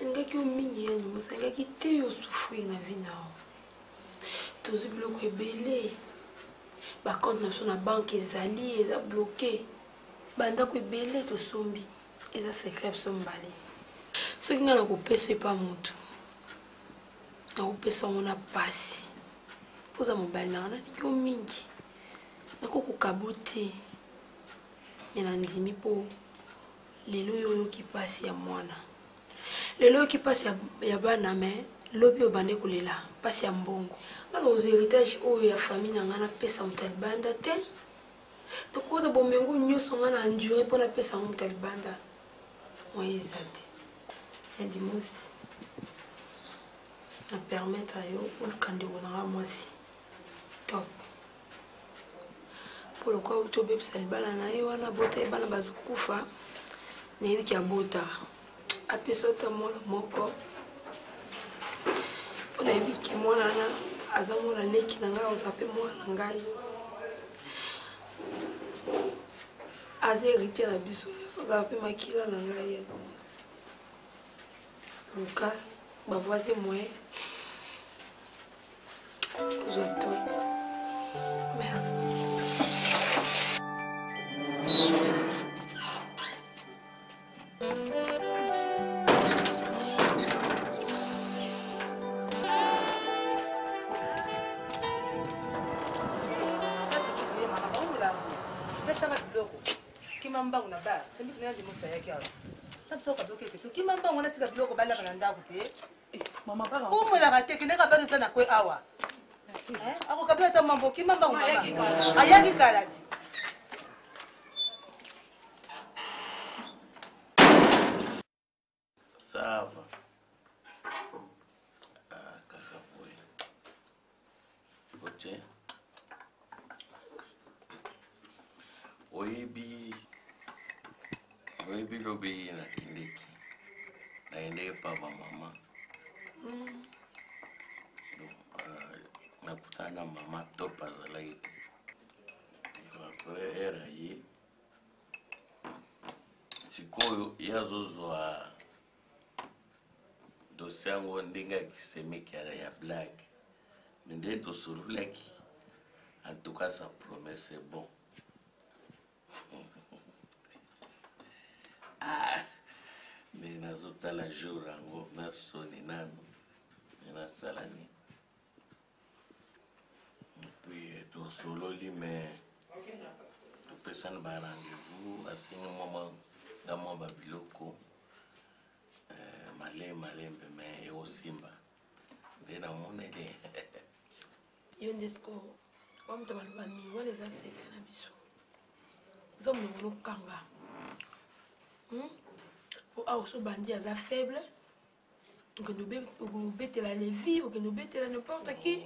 Lingaki yo mingi Yandimos, lingaki te yo souffrir na vie nao. Tozi biloko ebele. Ba compte na so na banque ezali eza bloqué. Bandako ebele tosombi eza secret sombali. Soki nga na kopesa epa motu na kopesa ngo na pasi poza mobali nanga nalingi yo mingi nakokokabo te me na ndimi mpo lelo oyo oyoki pasi ya mwana lelo oyoki pasi ya bana me lobi obande kolela pasi ya mbongo nga na ozwa héritage oyo ya famille nanga napesa moto alibanda te tokoza bomengo nyonso nga na endure mpo napesa ngo moto alibanda moye eza te Yandimos na permettre à yo okande wonanga mwasi top pour le quoi to bebisa libala na ye wana bota ebana bazokufa nayebiki abota apesa ota mwana moko mpo nayebiki mwana wana aza mwana leki na ngai oza mpe mwana na ngai aza héritier na biso nyonso azala mpe makila na ngai Yandimos Lucas, ma voix est moins. J'attends. Merci. Kimamba una ba, sembi kuna ndi musta yake hapo. Soka bloqué que qui m'a pas on a tika biloko bala kana ndako te mama bala ko mo la rate ke ndeka bano sana kwe awa ako kabila ta mambo ki mamba on ayaki kalati ça va kaka boy oche oyebi lobi nakendeki naendeki papa mama nakutana na mama top azalaki te apres era ye sikoyo ye azozwa dosie yango ndenge akisemeki ya blague me nde tosololaki en tout cas sa promesse est bon me nazotala jour yango nasoni nano me nasala nini puis tosololi me topesani barendez-vous asengi mwa babiloko malembe me eosimba nde namoneli yo ndesko wamuta baloba nini wana eza seke na biso eza molongo nokanga po awa osobandi aza faible okende obetela levi okende obetela n'importe qui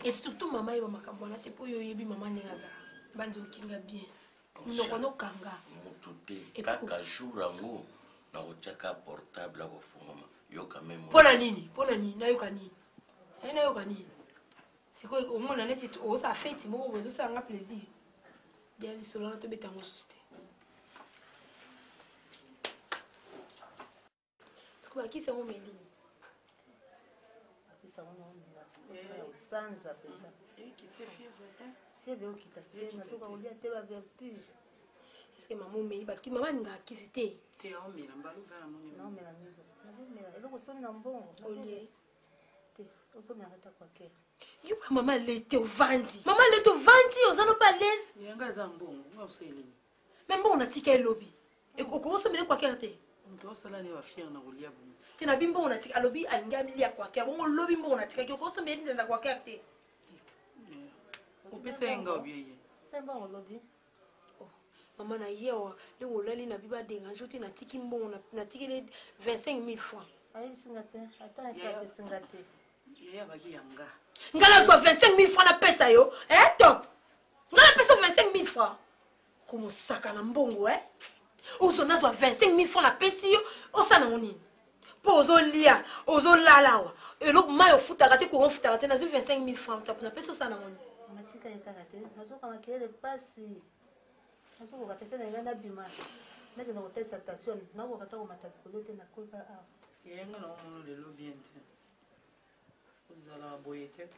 et surtout mama yeba makambo wana te mpo oyo oyebi mama ndenge aza bandi okinga bien monoko nokanga motu te kaka jour yango nakotiaka portable akofungama yoka meme mpona nini nayoka nini nayoka nini sikoyo omona neti oza feti moko boye ezosalanga plaisir dia lisolo wana tobeta yango susu te siko bakisi yango melini osanza mpenza fievre okita te nasoka kolia te bavertige eske mama omeli baki mama ningaka kisi te naomela mizo nazomela eloko somi na mbongo olie te ozomelaka ta kwakere yo pa mama lete ovandi oza no pa lese yanga eza mbongo ngaosalini me mbongo natika elobi okokosomele kwakere te moto osala ne bafiere na kolia bomo te na bimbongo natika alobi alingi amilia kwakere bongo lobi mbongo natikaki okokosomele nde na kwakere te opesa ye nga obieye te mbongo lobi mama na yewa le olali na biba dérange te natiki mbongo natikele 25 000 francs ayebisinga te ata efapesinga te yaya baki yanga nga nazwa 25 000 francs napesa yo top nga napesa 25 000 francs komosaka na mbongo ozwa nazwa 25 000 francs napesi yo osala nango nini mpo ozolia ozolala awa eloko mai ofutaka te courant ofutaka te nazwi 25 000 francs tapona pesa osala ngoni matika ekaka te nazokama kelele pasi nazokoka tete na ngai nabima nakende kotalisa station nakoka ta komata likolo te nakoka awa yenga na omona lelo bien te ozala boye te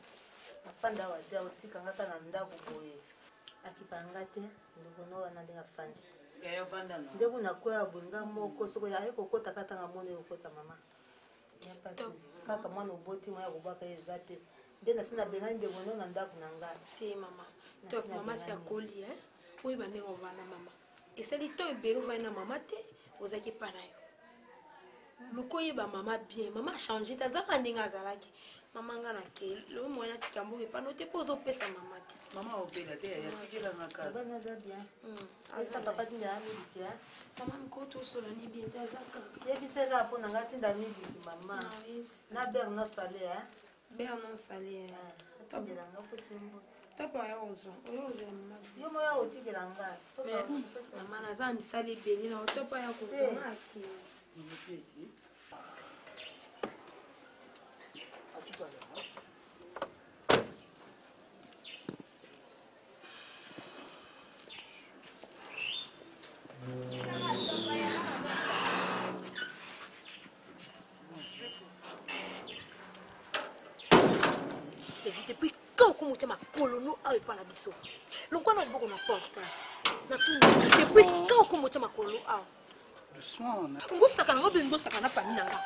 afanda awa te otikanga kaka na ndako boye akipanga te ndokono wana ndenge afandi nde kuna kwea bwinga moko soko ya ekokota katanga mona ekokota mama pasi kaka mwana oboti mwana kobwaka eza te nde nasi nabengani ndeko no na ndako na ngai te mama top mama si akoli oyeba ndenge ovanda mama esali to ebele ovandi na mama te ozalaki epa na yo luka oyeba mama bien mama achange te azalaka ndenge azalaki mama nga na ke lo moya natika mboka epano te mpo ozopesa mama te mama opela te yatikelanga kala bana aza bien esa papa tinda amiliki mama mikoto osolani bien te aza kaka yebisaka mpo na ngai tinda miliki mama na bere no sale bere non sale atindelanga mposembo topo oya ozwa mama yo moya otikela ngai mama naza misala ebele na otopo ya kokoma ake depuis quand on ma colono avec pas la biso longwa na boko na porta na tout depuis quand on ma colono a doucement ngosaka na ngobe ngosaka na famille nanga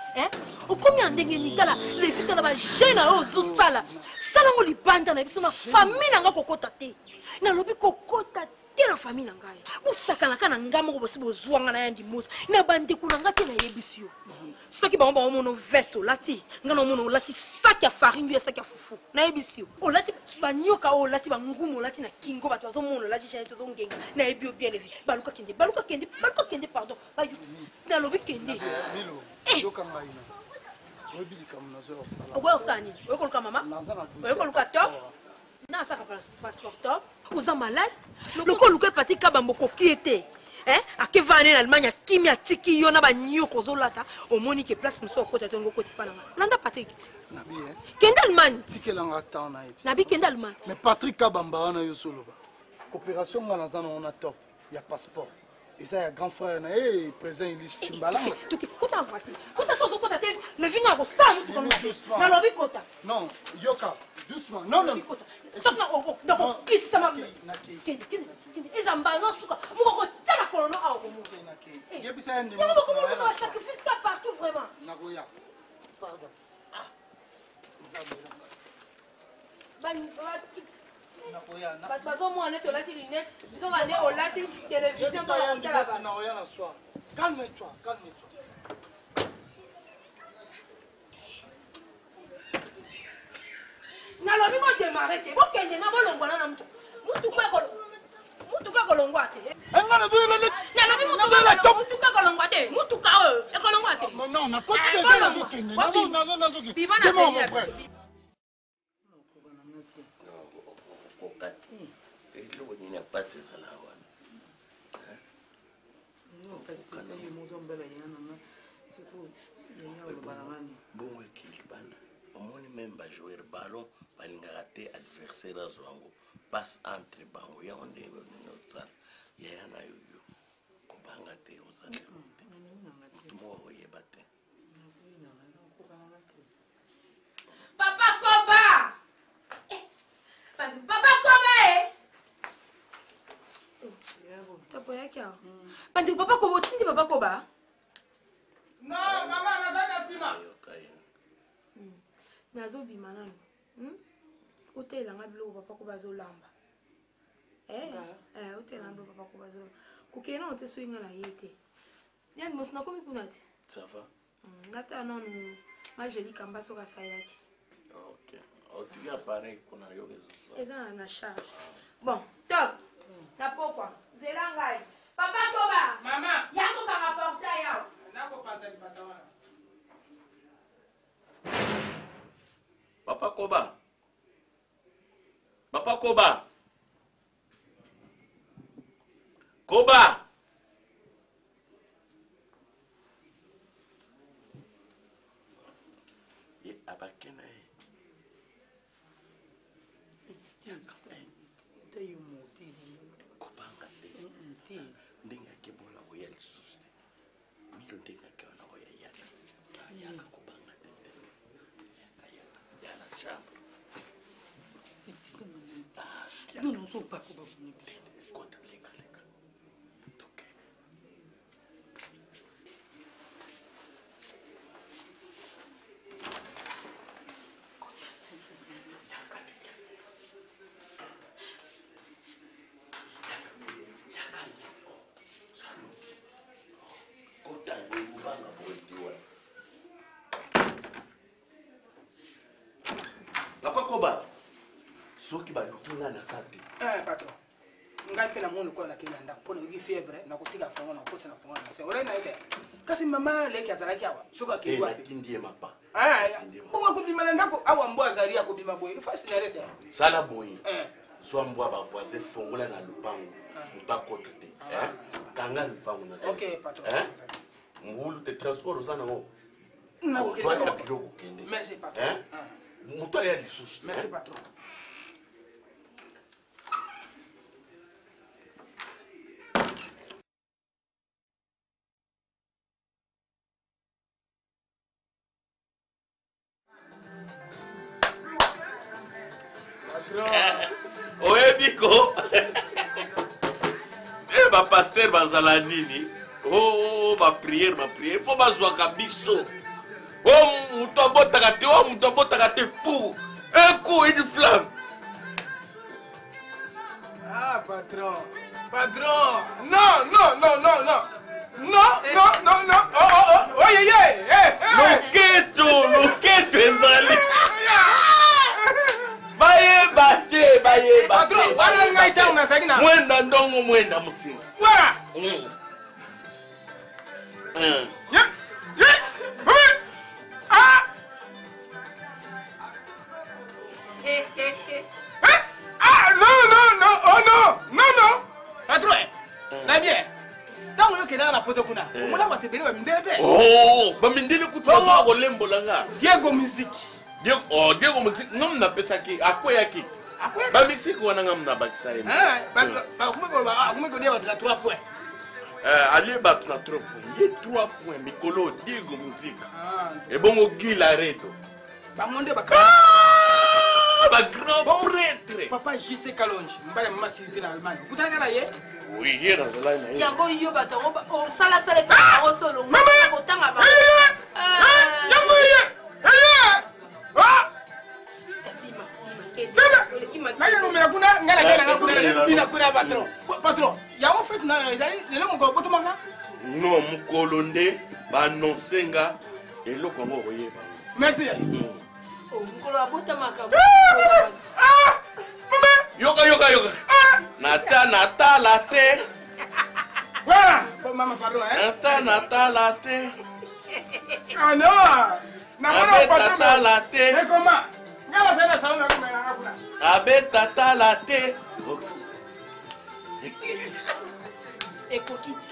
okomi andenge ni tala le vita la ba jeune ozo sala sala ngo libanda na biso na famille nanga kokota te na lobi kokota te na famille nanga bosaka na kana ngamo ko bosi bozwanga na yandi musa na bande kunanga te na yebisio soki bango bango mono veste olati nga na mono olati sac ya farine ya sac ya fufu na yebisio olati banyoka olati bangumu olati na kingo bato bazomona olati chaine to ngenga na yebi bien levi baluka kende pardon bayu na lobi kende milo yoka ngai na obilika mnazo osala okoya osani oyokoluka mama oyokoluka top na saka passeport top oza malade lokoluka epati kabambo koki ete akevane na Allemagne akimi atiki yo na banyo kozolata omoni ke place moso okota tongo koti pananga landa Patrick nabi kende Allemagne tikelanga temps na yebi nabi kende Allemagne mais Patrick Kabamba wana yo soloba coopération ngana zana on top ya passeport et ça ya grand frère na président Elise Chimbalanga tuki kota ngwati kota sozo kota te le vinga ko sa mutu comme na lobi kota non yoka doucement non sokna o kiti sama kende ezamba no suka moko tala kolono a ko mu yebisa ya ndimo ko sacrifice ka partout vraiment nagoya pardon nagoya na bazo mwana to lati lunette zo bande olati télévision ba otala ba nagoya na soir calme-toi na lobi mo démarrer te bo kende na bolongwa na mutuka kolongwa te engana zo le na lobi mutuka kolongwa te mutuka ekolongwa te non na koti déjà na zo kende nazo ki demo mon frère kokati eloko nini apasi ezala wana bongo ekili bana omoni meme bajoueur ballon balingaka te adversaire azwa yango passe entre bango yango nde osala yaya na yoyo kobanga te ozalelo te motu moko koyeba te Papa Koba Tapo yake hao. Bandu papa Koba otindi papa Koba? No, mama nazana sima. Nazo bima nanu. Otela nga bilo papa Koba zo lamba. Otela nga papa Koba zo. Kukena ote so inga na yete. Yani mosna komi kunati. Ça va? Nata nonu ma joli kamba so ka sayaki. OK. Otiki appareil kuna yo kezo. Eza na charge. Bon, top. Tapo kwa. Zela ngai. Papa Koba. Mama. Yako ka rapporta yao. Nako pata lipata wana. Papa Koba. Papa Koba. Koba. Non, non, pas quoi. Papa Koba, soki baluki nga na sate. Patron. Ngai pe na moni ko na kina nda pona ngi fièvre na kotika fongo na kosa na fongo na se. Ore na ile. Kasi mama leki azalaki awa. Soka ki wa. Tindie mapa. Bongo ko bima na ndako awa mbo azali ya ko bima boy. Fasi na rete. Sala boy. So mbo ba voisin fongola na lupango. Mutakota te. Kanga lupango na. OK, patron. Ngulu te transport uzana ngo. Na ko soa ya biloko kende. Merci patron. Muto ya lisusu. Merci patron. Oyebiko. Ma pasteur bazala nini? Oh, ma prière. Faut bazwaka biso. Oh, mutombo takate pour un coup une flamme. Ah, patron. Non. Oh, yeah. Loketo ezali. Baye. Patron, wala ngai tangu na sagina. Mwenda ndongo mwenda musinga. Wala. No. Patron. Na bien. Tangu yo kena na poto kuna. Mula matebele ba mindele. Oh, ba mindele kutwa ko lembolanga. Diego Music. Diego Music ngam na pesa ki akoya ki. Ba musique wana ngam na bakisa ye. Kumeko dia ba 3 points. Ali ba 3 points. Ye 3 points mikolo Diego Music. Et bongo Gila Reto. Ba monde ba grand prêtre. Papa JC Kalonji, mbale mama Sylvie na Allemagne. Kutanga na ye? Oui, hier dans la ligne. Yango yo bato o sala pa o solo. Mama kotanga ba. Yango ye. Patron, il y a en fait non, Mukolonde, Banonsenga, et le Congo. Merci. Yoga. Nata, latte. Maman, pardon, Nata, latte. Ah non! Tata, latte. Mais comment? Abe tata latte. Ekokiti.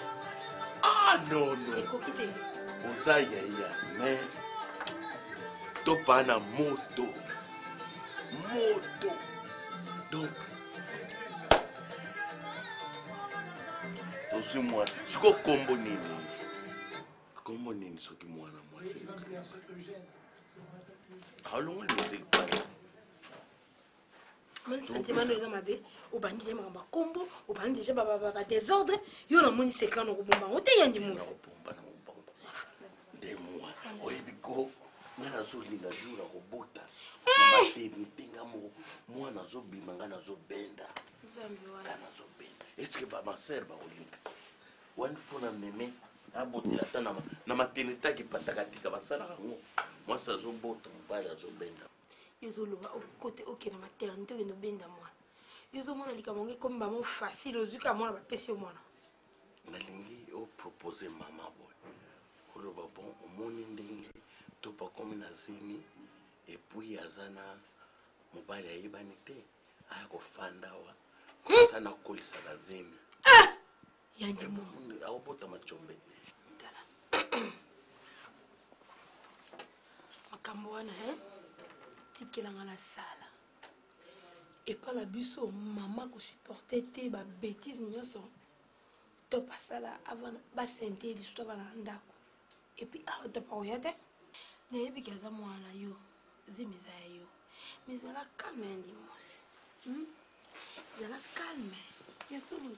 Ah non. Ekokiti. Ozaya mais topa na moto. Donc aussi moi, ce que combo nini soki mwana mwasi. Allons musique pas. Mon sentiment de mabe, au bandit de mamba combo, au bandit de baba désordre, yo na moni secret no kubomba. O te yandi musi. De moi. Oyebiko, ngana zo linga jura robota. Mate mitenga mo mwana zo bima ngana zo benda. Zambi wa. Ngana zo benda. Est-ce que ba ma sœur ba olinga? Wan fona meme abotela tana na maternité ki patakatika basala ngo. Moi ça zo bota mbala zo benda. Yozoloba au côté OK na maternité no benda mwana. Yozomona likamonge comme maman facile ozuka mwana ba pesi mwana. Nalingi o proposer mama boy. Koloba bon omoni ndenge to pa comme na zini et puis azana mobali ayebani te aya kofanda wa sana kolisa la zini. Yanje mo aobota machombe. Makambo wana tikelanga na sala. Et pas la biso maman ko supporter te ba bêtise nyonso. To pasala avant ba sente di suto bana ndako. Et puis to pa oyate. Na yebi kaza mwana yo. Zimiza yo. Mizala kamendi mosi. zala calme ya solo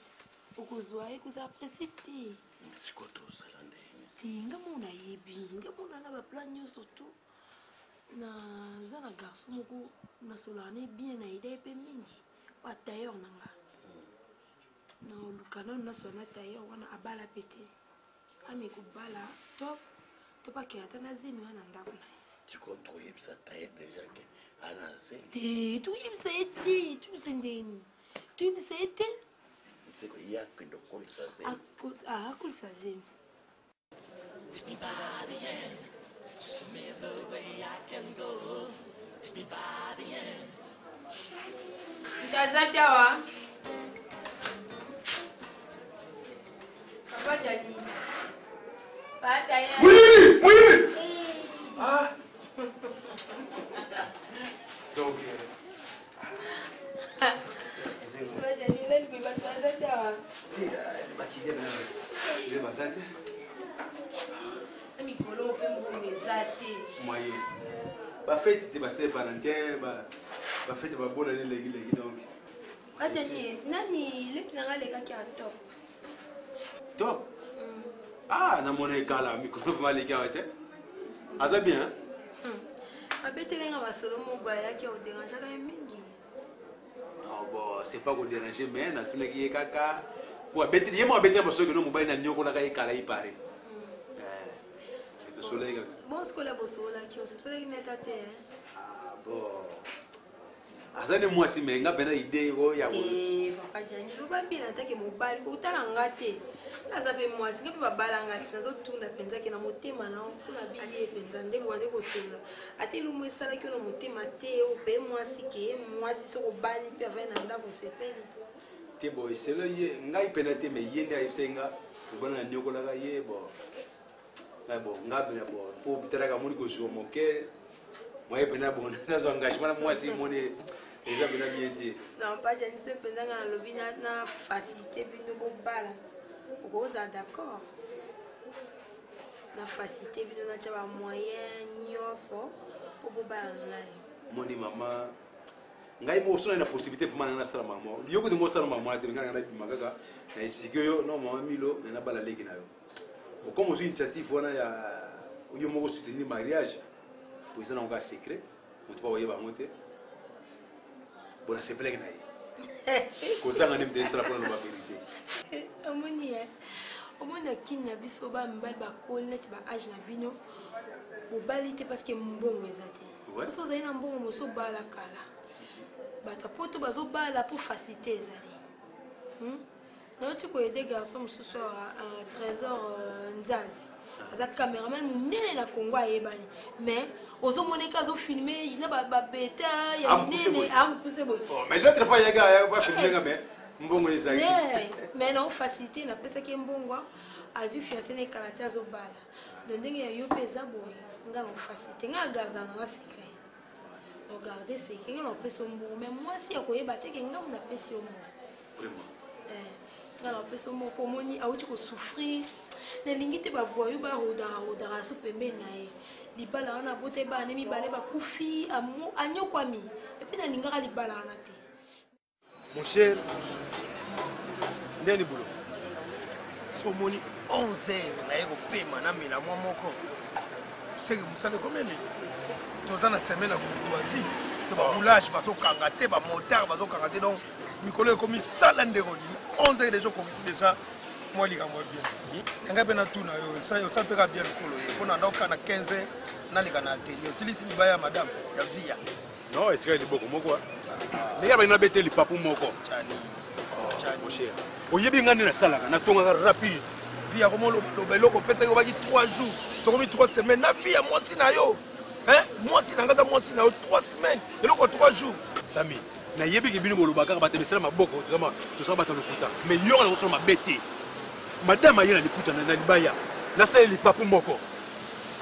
okozwa ye koza apprécie te siko tosala nde ti nga mona yebi nga mona na baplan nyonso tu naza na garçon moko nasolaka ne bien na idée mpe mingi batailleur na nga na oluka nano nasola na tailleur wana abala pe te ami kobala top to bakela ata na zemi wana ndako na ye siko toyebisa taye deja ke ana zemi te toyebisa ye te toyebisa ndeni toyebisa ye te siko ye akende okolisa zemi akolisa zemi Take me by the hand, show me the way I can go. Take me by the hand. Ndazati awa. Papa Jadi. Papa ya. Oui. Ah. Donc excusez-moi. Papa Jadi, là il peut pas ndazati awa. Je basate. Mikolo pe mbongo ezate. Moyen. Ba fête de Saint Valentin, ba fête ba bona legi donc. Ajani, nani leki nanga leka ki top. Top. Ah, na mona kala mikolo va legi ate. Aza bien. Abetelenga basolo mobaya ki o déranger ka mingi. Non bon, c'est pas qu'on déranger mais na tuna ki kaka. Pour abeteli yemo abeteli basolo no mobile na nyoko na ka kala i pare. Soleil. Bon, ce que la bosse là quiose pas les net à terre. Ah bon. Azane moi si mais nga bena idée ko ya ko. Papa Jani, faut pas bien attaquer mon bal ko tala ngate. La zabe moi si nga pa bala ngate nazo tuna penza ke na motema na on ko na bili penza ndenge wa ndeko sola. Ate lu mo sala ki na motema te o pe moi si ke moi si so ko bali pe ava na ndako sepeli. Te boy, c'est le ye ngai penate me yende ayisenga. Ubana nyoko la ye bo. Mais bon, pour peut-être que mon sur mon cœur, moi je pense bon dans engagement moi si mon les amis bien dit. Non pas je ne sais pas dans le lobby na facilité puis nous bala. Vous êtes d'accord? Na facilité puis nous na moyen nyonso pour bala là. Mon maman ngai mo sona na possibilité vraiment na sala maman. Yo ko de mo sala maman te ngana na bimaka na expliquer yo non maman milo na bala leki na yo. Comme on a une initiative, on a soutenu le mariage. Pour ça, on a un secret. On ne peut pas voir monter. Bon, c'est plein de comme ça, on a des choses pour la vérité. Omoni akini na biso ba mbali ba kolnet ba age na bino. Obalite parce que mbongo ezate. Parce que ozali na mbongo moso bala kala. Si. Bato poto bazo bala pour faciliter ezali. Non, tu connais des garçons ce soir à Trésor Nzaz. Aza cameraman munene na Congo ayebani. Mais ozo moneka zo filmer, il na ba beta ya minene am pousse boy. Oh, mais l'autre fois il y a pas filmer mais mbongo les aïe. Mais non facilité na pesa ke mbongo azu fiancé ne kalata zo bala. Donc ndenge ya yo pesa boy, nga non facilité nga garder na secret. Regardez c'est que nga pesa mbongo mais moi si akoyeba te ke nga na pesa mbongo. Vraiment. Alors, personne m'a pour moi ni à autre souffrir. Les lignes te ba voyou ba roda rasu pembe na e. Libala na bote ba nemi balé ba kufi amu anyo kwami. Et puis na lingara libala na te. Mon cher, ndeni boulot. Somoni 11h na eko pema na mela mwa moko. C'est que musale combien ni? Tozana semaine à courtoisie. To ba boulage bazo kanga te ba motard bazo kanga te donc Mikolo comme ça l'andero 11 déjà comme déjà moi li kamwa bien nga pena tuna yo ça peut bien kolo on a donc na 15 na lika na atelier silisi libaya madame ya via non etika li boko moko les gars ba bete li papu moko chani mon cher oyebi ngani na salaka na tonga rapide via comme lo beloko pesa ko baki 3 jours to comme 3 semaines na via moi si na yo hein moi si na ngaza moi si na yo 3 semaines et loko 3 jours Sami na yebi ke bino molo bakaka batebesela maboko tosaba bato lokuta mais yo na kosoma bete madame ayela likuta na libaya na sala li papu moko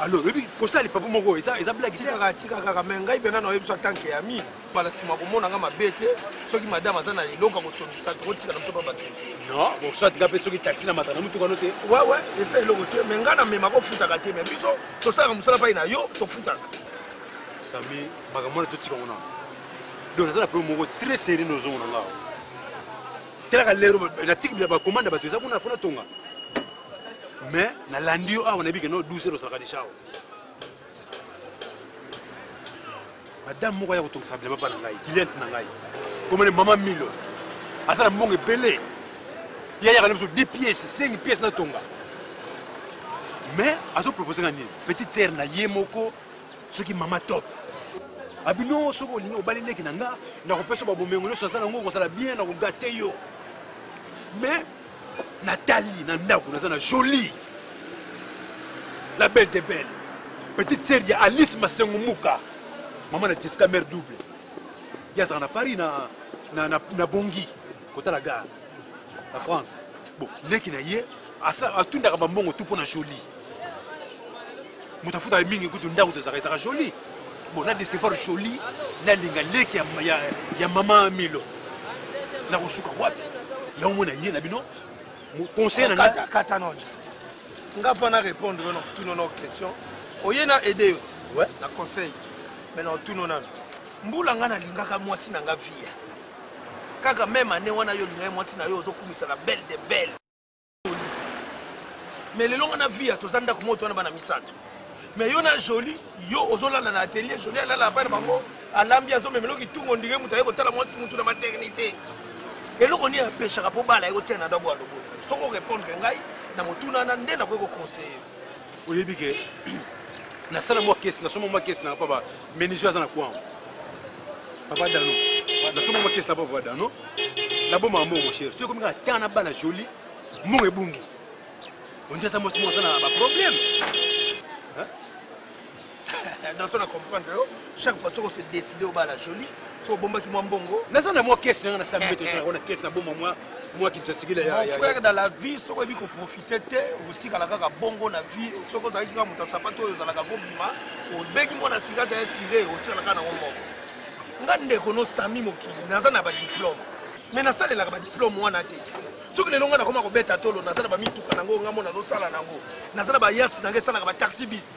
alors yebi kosala li papu moko eza blague tika kaka mais ngai bena na yebiso tanke ya mi bala sima komona nga mabete soki madame azana liloka kotondisa tokotika na biso pa bato non bon soit gape soki taxi na matana mutu kono te ouais esa eloko te mais nga na mema kofutaka te mais biso tosalaka mosala pai na yo tofutaka Sami makamona totika ngona donc ça la promo très sérieux nos zones là telaka lero na tiki ba commande ba tuza kuna fona tonga mais na landio a on a bi que no 12 euros saka dishao madame moko ya kutonga sablement pas na ngai cliente na ngai comme le maman Milo asala mbongo belé ya ya kana 10 pièces 5 pièces na tonga mais azo proposer ngani petite sœur na yemoko soki mama top abino soko lingi obaleleki na nga na kopesa ba bomengo nyonso asala ngo kosala bien na kogate yo mais Nathalie na ndako nazana jolie la belle de belle petite sœur ya Alice Masengo Muka maman na Jessica mère double ya na Paris na Bongi kota la gare la France bon leki na ye asa atunda ka mbongo tout pona jolie mutafuta mingi kutu ndako tezaka jolie bon na Stéphane jolie na linga leki ya mama Milo na kusuka wapi ya umona ye na bino conseil na kata noja nga pas répondre non tout nos questions oyena aider ouais na conseil mais non tout non mbula nga na lingaka mwasi na nga via kaka même année wana yo linga mwasi na yo ozokumisa la belle de belle mais le long na via tozanda ko moto wana bana misato mais yo na joli yo ozolala na atelier joli ala la bana bango alambi azo memelo kitungo ndike mutaye ko tala mwasi mutu na maternité eloko ni apeshaka po bala eko tia na ndabo alobo soko répondre ngai na motuna na nde na ko conseiller oyebi ke na sala mo kesi na somo mo kesi na papa menisio azana kwa papa dano na somo mo kesi na papa dano na bo mambo mo cher sio comme ka na bana joli mo ebungi on dit ça mo azana ba problème hein dans son comprendre chaque fois que se décider au bala joli so bomba ki mbongo na sana mo kesi na sambe to sana ona kesi na bomba moi qui tsatikile ya mon frère dans la vie so ko bi ko profiter te utika la kaka bongo na vie so ko zaki ka muta sapato yo zala ka bobima o begi mo na sigaja ya sire o tika la kana ngombo ngande ko no sami mokili na sana ba diplôme mais na sala la ba diplôme wana te so que le longa na koma ko beta tolo na sana ba mituka nango ngamo na zo sala nango na sana ba yasi na ngesala ba taxi bis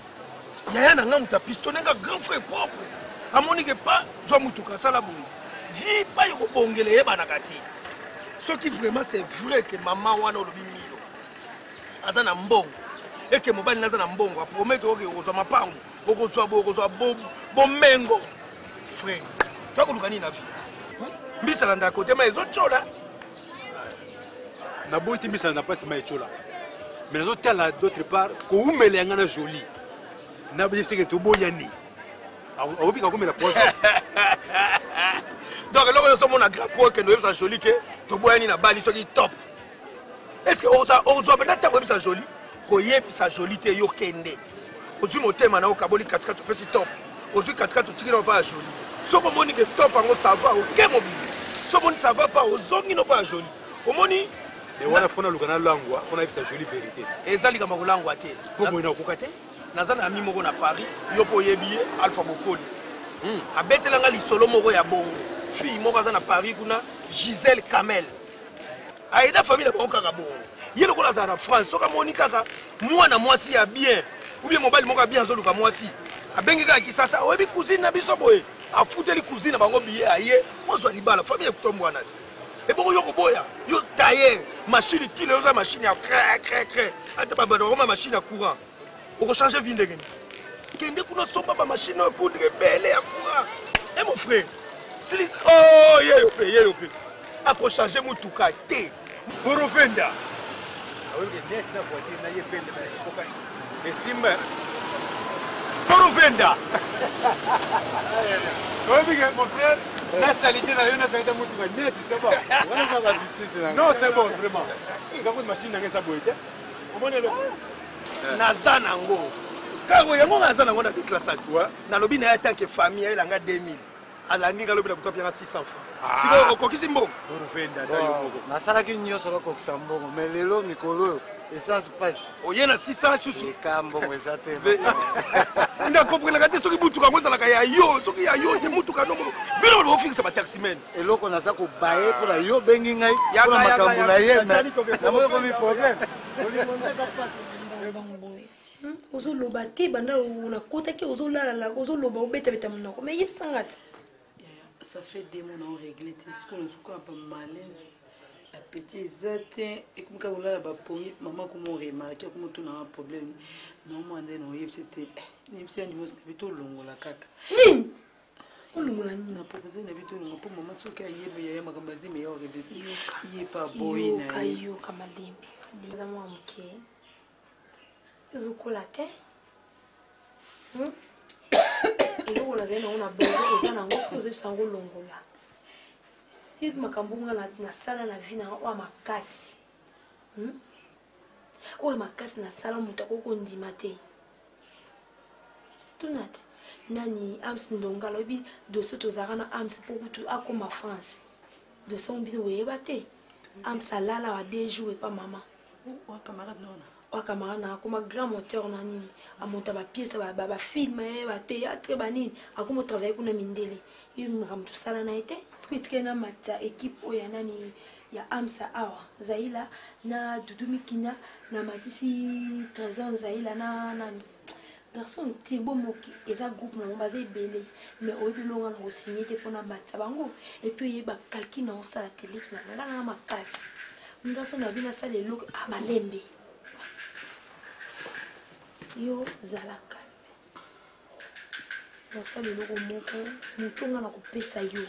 yaya na ngamu ta pistonner ka grand frère propre amoni ke pas zo mutuka sala bu vie pas yo bongele e bana kati. Ce qui vraiment c'est vrai que maman wana olobi Milo azana mbongo et que mobali nazana mbongo a promettre que ozwa mapango okozwa bomengo frère toi ko lukani na vie mbisa landa côté mais ezo chola na boiti mbisa na passe mais chola mais ezo tala d'autre part ko umele ngana jolie na bi seke to boyani a obi ka ko mela poso donc là on sommes on a grappé que nous sommes jolis que to boyani na bali soki top est-ce que on soit peut-être web ça joli ko yebi sa jolité yo kende ozui motema na okaboli katika to pesi top ozui katika to tikina pas joli soko moni que top ngo ça va aucun mobile soko moni ça va pas ozongi no pas joli omoni et wana fona lukana langwa fona yebi sa jolie vérité ezali kama kolangwa te ko moina okukate nazana ami moko na Paris yo po yebi Alpha Bokoli abetelanga lisolo moko ya bongo fille moko aza na Paris kuna Gisèle Kamel aida famille na bango kaka bongo ye lokola azala na France soka moni kaka mwana mwasi ya bien ou bien mobali moko ya bien azoluka mwasi abengi kaka kisasa oyebi cousine na biso boye afuteli cousine na bango biye aye mwazwa libala famille ekutombo wana te ebongo yo koboya yo tailleur machine tile oza machine ya cré ata babana bakoma machine ya courant okochange vie ndenge nini kende kuna somba bamachine oyo ekundre ebele ya courant e mon frère silis o ye yo pe akochange mutuka te porofenda aweke net na voiture na ye pende na koka esimba porofenda oyebi mon frère la salité na yo na salité mutuka net c'est bon wana ça va vite non c'est bon vraiment ngako machine na ngesa boye te omone le naza nango kaka yango naza nango na déclassati nalobi na ye tant que famille ayelanga 2000 alangi ngalobi na kutopia 600 francs siko okokisi mbongo nasalaki nyonso bakokisa mbongo mais lelo mikolo oyo essence passe oye na 600 susu eka mbongo eza te ndakomprenaka te soki mutuka yango ezalaka ya yo soki ya yo te mutuka nongo bino bato bofikisa bataximen eloko naza kobaye mpona yo bengi ngai mpona makambo na ye namoyokomi problème ozoloba te banda nakotaki ozolala ozoloba obetabeta monoko mais yebisanga te ça fait des mois on réglé ce qu'on a pas malaise Petit exact et comme quand on a la poignée maman comment remarqué comment tout a un problème non moi non c'était même si animaux plutôt long la caca nini olongola nini na proposé na bitu ngo po maman soka yebe ya makambazi meilleur rebesi il pas boy na kayo kamalembe liza mwa mke ezokola te eloko na zai na ona bezo eza nango soki ozebisa yango olongola yebi makambo nga nasala na vi nanga oyo makasi oyo makasi nasala moto akoko kondima te tuna te nani ams ndonga alobi doso tozalaka na ams mpo kutu akoma france doso mbino oyeba te ams alala wa 2 jours epa mama wakamara na akoma grand moteur na nini amonta bapiese bafilme bateatre banini akoma travaille kuna mindele yo makambo tosala na ye te twitre na mata équipe oyo ya nani ya amsa awa zaila na dudu mikina na matisi trésor zaila na nani garçon tirbo moki eza groupe na baza ebele mais oyebi longa na kosigne te mpona bata bango epuis oyeba calcul na osala teleke na nga na makasi ngaso na bino asala eloko amalembe yo zala calme osala eloko moko moto nga na kopesa yo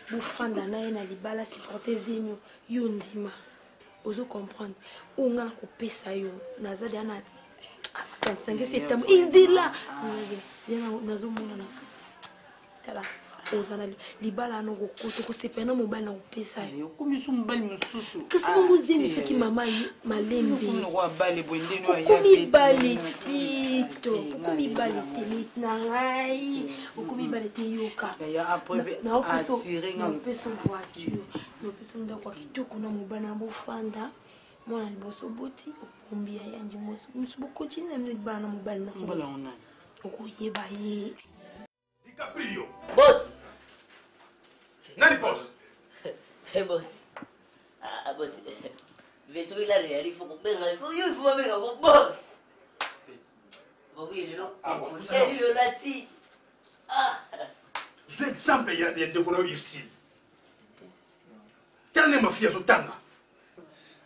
bofanda na ye na libala supporte zemio yo ndima ozo comprendre oyo nga na kopesa yo naza deya na 25 septembre ezela nazomona na tala ozana libala na kokota kosepela na mobali na kopesa yo okomiso mobali mosusu kasi bongo zemi soki mama malembe okomibale tito okomibale te meti na ngai okomibale te yoka naopesa voiture naopesa ndako ya kitoko na mobali na bofanda mwana liboso boti opombi ya yanji mosu bokontinue na mino libala na mobali na okoyeba ye DiCaprio. Boss. Nani boss? Hey boss. Ah boss. Vejo ila real il faut kubenga il faut mabenga ko boss. Bobi lelo. Eh lelo lati. Ah. Je vais exemple ya ndeko na ici. Telle ma fille azotanga.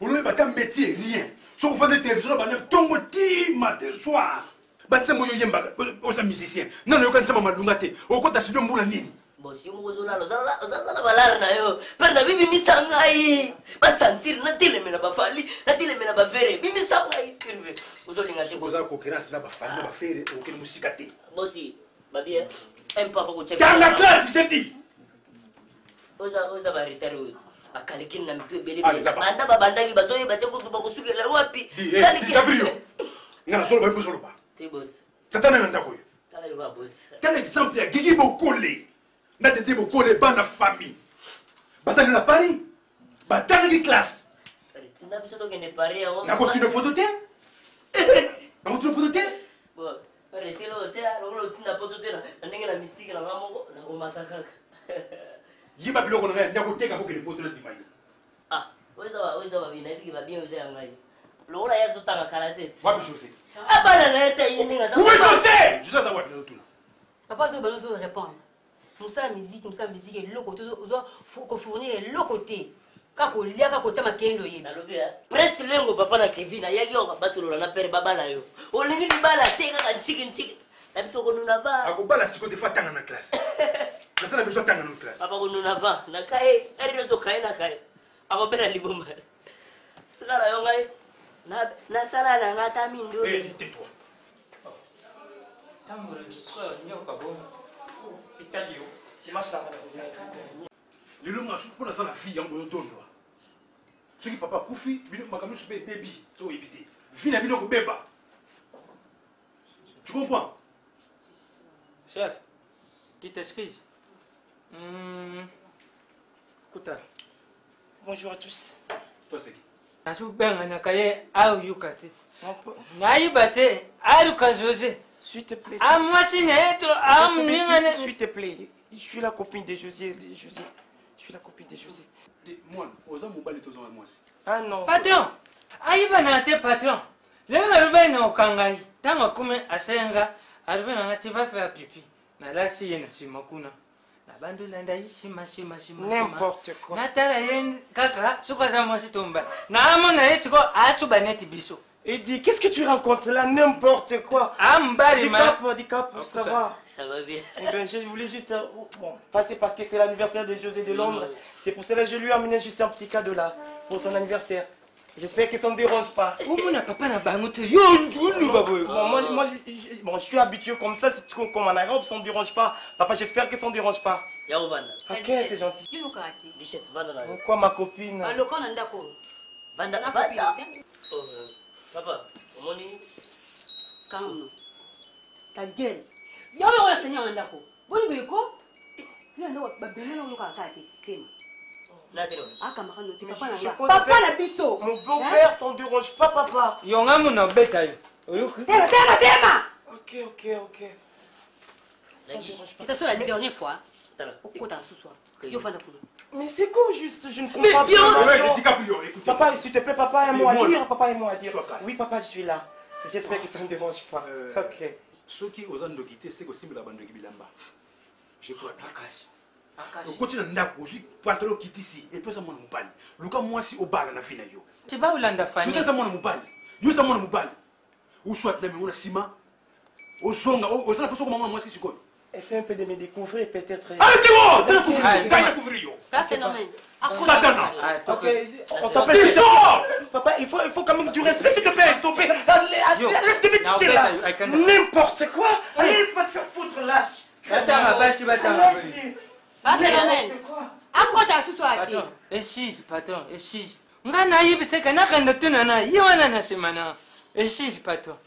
Olo ba ta métier rien. So ko fande télévision ba na tongo ti matin soir. Batemo yo yemba oza musicien. Non yo kan sama malunga te. Okota studio mbula nini? Bosi umuzona ozala balala na yo. Perna bibi misangai. Ba sentir na telemena ba fali, na telemena ba vere. Bibi misangai tinwe. Uzolinga te koza concurrence na ba fali na ba fere okene musika te. Bosi, ba bien. Un pas faut checker. Dans la classe, j'ai dit. Oza ba retard. Akalikin na mtu bele bele. Banda babandaki bazoye bate ko kusukela wapi? Kalikin. Gabriel. Ngana solo ba solo ba. T'es boss. Tatana na ndako yo. Tala yo ba boss. Quel exemple ya Gigi Bokole. Na Tete Bokole ba na famille. Basali na Paris. Ba tangi classe. Tina biso to kende Paris ya. Na continue potote? Na continue potote? Bon, reselo hotel, lo tina potote na ndenge na mystique na mamoko na omakaka. Yiba biloko na ndako teka bokele potote ndima yo. Ah, oza ba bina biki ba bien oza ngai. Lola ya zotanga karate. Wapi José? Abana na eta yende nga za. Où est José? José za wapi na tuna? Papa zo balozo répondre. Musa musique et loko to fournir le côté. Kako lia kako tema kendo yebi. Nalobi ya. Presse lengo papa na Kevin ayaki on ba solo na pere baba na yo. Olingi libala teka ka chicken. Na biso ko nuna ba. Akobala siko te fatanga na classe. Na sana biso tanga na classe. Papa ko nuna ba. Na kai, eri so kai na kai. Akobela libomba. Sala yo ngai. Na sala na ngata mindo. Eh, tais-toi. Tango nyoka bon. Italio. Si machaka na. Lelo ngasu pona sana fille yango yotondwa. Soki papa kufi, bino makambo super baby, so ebité. Vina bino ko beba. Tu comprends? Chef, petite excuse. Kuta. Bonjour à tous. Toi c'est qui? Nasu benga na kaye au yukate. Naibate aluka José. S'il te plaît. Ah moi si neto s'il te plaît. Je suis la copine de José. Je suis la copine de José. Moi, oza mobali tozo moi aussi. Ah non. Patron. Aiba na te patron. Lenga rubai na okangai. Tango kume asenga. Arbe na tu vas faire pipi. Na la si yena si makuna. N'importe quoi. Et dis, qu'est-ce que tu rencontres là? N'importe quoi. Handicap, ça va. Ça va bien. Je voulais juste passer parce que c'est l'anniversaire de José de Londres. C'est pour cela que je lui ai amené juste un petit cadeau là, pour son anniversaire. J'espère que ça ne dérange pas. Moi, je suis habitué comme ça, c'est comme en arabe, ça ne dérange pas. Papa, j'espère que ça ne dérange pas. Ok, c'est gentil. Quoi, ma copine? Vanda. Papa, omoni. Calme. Ta gueule. Y'a on a Seigneur ndako. Boni beko. Là non, ba bena no ka kate crème. Là de Ah camarade, tu papa na. Papa la biso. Mon beau-père, ça ne dérange pas, papa. Yonga muna beta yo. Tema. Ok. C'est ça la dernière fois. Au côté ce soir. Yo fanda pour. Mais c'est quoi juste? Je ne comprends pas. Papa, s'il te plaît, papa, un mot à dire. Papa, un mot à dire. Oui, papa, je suis là. J'espère que ça ne dérange pas. Ok. Ce qui aux années de quitter, c'est que si la bande de Bilamba, je crois Nakash. Au côté de Ndako, je suis pantalon qui ici, et puis ça m'a moubali. Le cas, moi, si au bal, on a fini. Tu vas où l'anda famille? Je suis à mon moubali. Je suis à mon moubali. Ou soit la même, Sima. Au son, au sein de la personne, moi, si tu connais. Essaye un peu de me découvrir, peut-être. Arrêtez-moi! Découvrir. Pas phénomène. Satana! Ok, on s'appelle. Papa, il faut quand même du respect, s'il te plaît. Laisse-moi me toucher là. N'importe quoi. Allez, va te faire foutre, lâche. Pas phénomène. Encore ta sous-toi. Attends, excuse. Ngana yibise kana kanda tunana yiwana na semana. Excuse patron.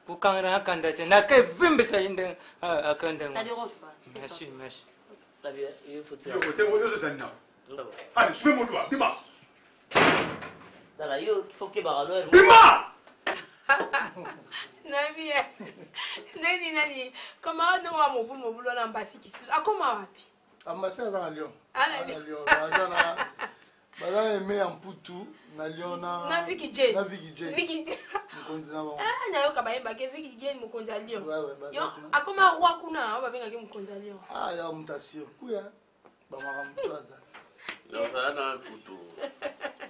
Ukangara kandate na ke vimbe sa inde akanda. Ça dérange pas. Merci. La bien, il faut Yo, allez, suis-moi toi, Bima. Là, il faut que Barano. Bima! Nani. Comment on a mon boulot là en bas qui sont. Ah comment wapi? Ambassade à Lyon. À Lyon. Bazana aimé en Poutou, na Lyon na Viki J. Viki. Ah, na yo kabayemba ke Viki J mukonza Lyon. Ouais, yo akoma roi kuna on va benga ke mukonza Lyon. Ah, ya mutasio. Kuya. Ba makamtwaza. Yo kana kutu.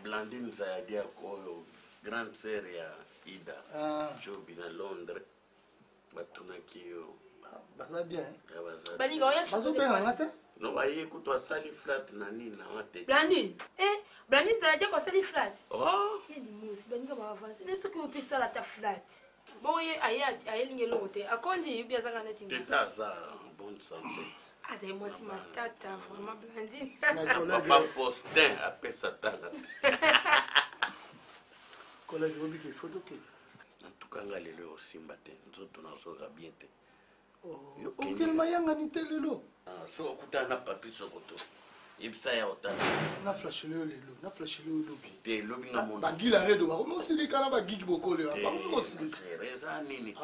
Blandine Zayadia ko grande sœur ya Ida. Jobi na Londres. Batuna kiyo. Baza bien. Ya baza. Bani go ya bazo benga ngate? No ba ye kutu asali flat na nini na mate. Blandine. Blandine Zayadia ko sali flat. Oh. Yendi musi bani go ba avance. Ne tsuki upisa la ta flat. Bon ye aye linge lote. Akondi bia zanga na tinga. Teta za bonne santé. Ah, c'est moi qui ma tata, vraiment Blandine. Papa Faustin appelle ça tala. Collègue Robi qui photo que. En tout cas, ngalé le osimba te. Nzoto na so bien te. Oh, quel mayanga ni telelo. Ah, so okuta na papi sokoto. Ibsa ya otala. Na flash le lelo, na flash le lobi. Te lobi na mona. Ba gila redo ba no silika na ba gigi bokole. Ba no silika. Reza nini te.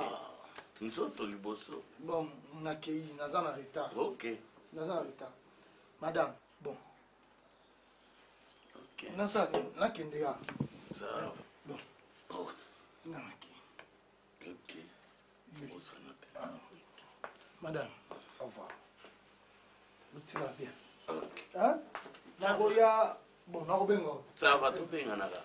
Nzoto liboso. Bon, on accueille naza na retard. OK. Naza na retard. Madame, bon. OK. Nasa na kendega. Ça. Bon. Oh. Namaki. OK. Madame, au revoir. Tu vas bien. OK. Hein? Nagoya, bon, nagobengo. Ça va tout bien naka.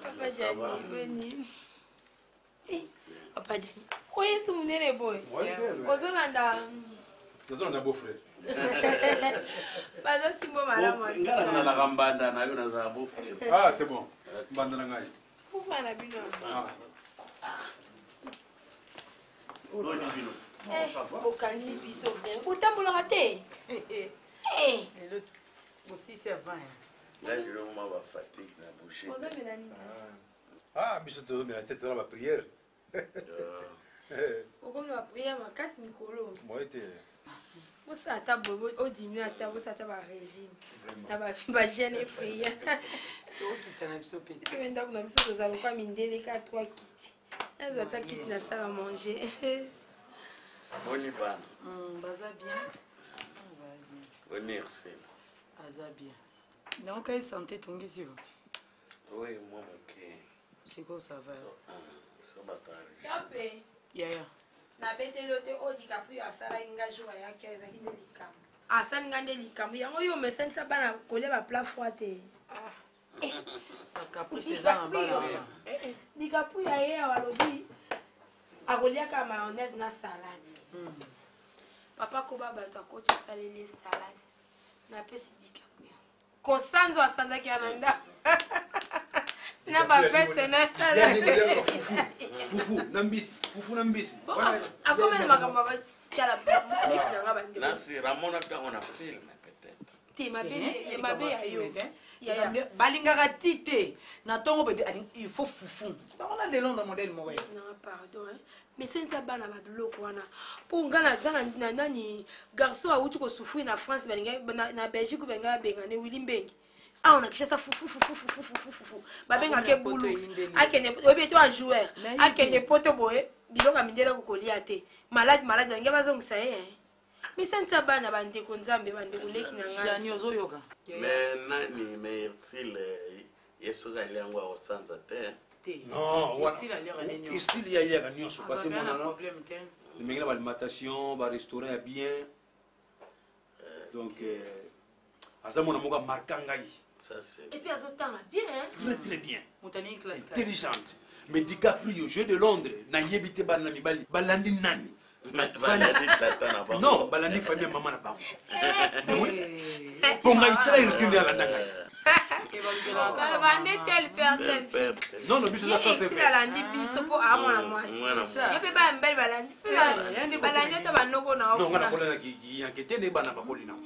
Papa Jani, veni. Papa Jani. Oui, c'est mon élève boy. Ozolanda beau-frère. Baza simbo malamu. Ngana na kambanda na yo na za beau-frère. Ah, c'est bon. Mbanda na ngai. Ufa na bino. Boni bino. Bokanzi biso frère. Utambola te. Aussi c'est 20. Là, je vais m'avoir fatigue na boucher. Ah, biso to na tête na ba prière. Okomi ba prière makasi mikolo. Moi était Bosa ata bobo odimio ata bosa ata ba régime. Ta ba jeune prière. To kitana biso pe. Biso wenda kuna biso tozala kwa mindele ka 3 kiti. Ezo ata kiti na sala manger. Boni bana. Baza bien. Boni merci. Aza bien. Donc quelle santé tongisi vous? Oui, moi OK. C'est quoi ça va? Ça va pas. Tapé. Yaya. Na beteli ote odikapuyo asalaki nga jour ayaki ezalaki nde likambo asali nga nde likambo yango oyo mesenisa bana kolia baplat froid te likapuyo aye awa alobi akoliaka mayonnaise na salade papa koba bato akoti asaleli salade napesi likapuyo kosanzo asanzaki ya na ndako na baveste na fufu na mbisi akomele makambo abatyala leki nanga bandeko nasi ramona ntango na filme peut-être te mabe ya yo balingaka ti te na ntongo pete il faut fufu ntango na lelo nda modele moko nanga pardon mais senisa bana babiloko wana mpo nga naza na nani garçon awuti kosufri na france na belgique balinga babengane wili mbengi awa na kishasa fufu babengaka ebulux akende oyebi to ajoueur akende poto boye biloko ya mindele kokolia te malade balingi bazongisa ye misenisa bana bandeko nzambe bandeko leki na ngai ozoyoka mais nani meirtile yesoki aliango akosanza te istile ya liaka nyonso parce monana ndenge na baalimentation barestaurant ya bien donc aza mwana moko amarka ngai et puis azotanga bien très bien intelligente mais DiCaprio jeu de Londres nayebi te bana na mibali balandi nani non balandi famille ya mama na bango mpo ngai tala irisinde alanda ngai balobande tel père non no biso alandi biso mpo aa mwana mwasi ye mpe baya mibali balandi ata banoko na non nga nakolanaki yanke te nde bana bakoli nango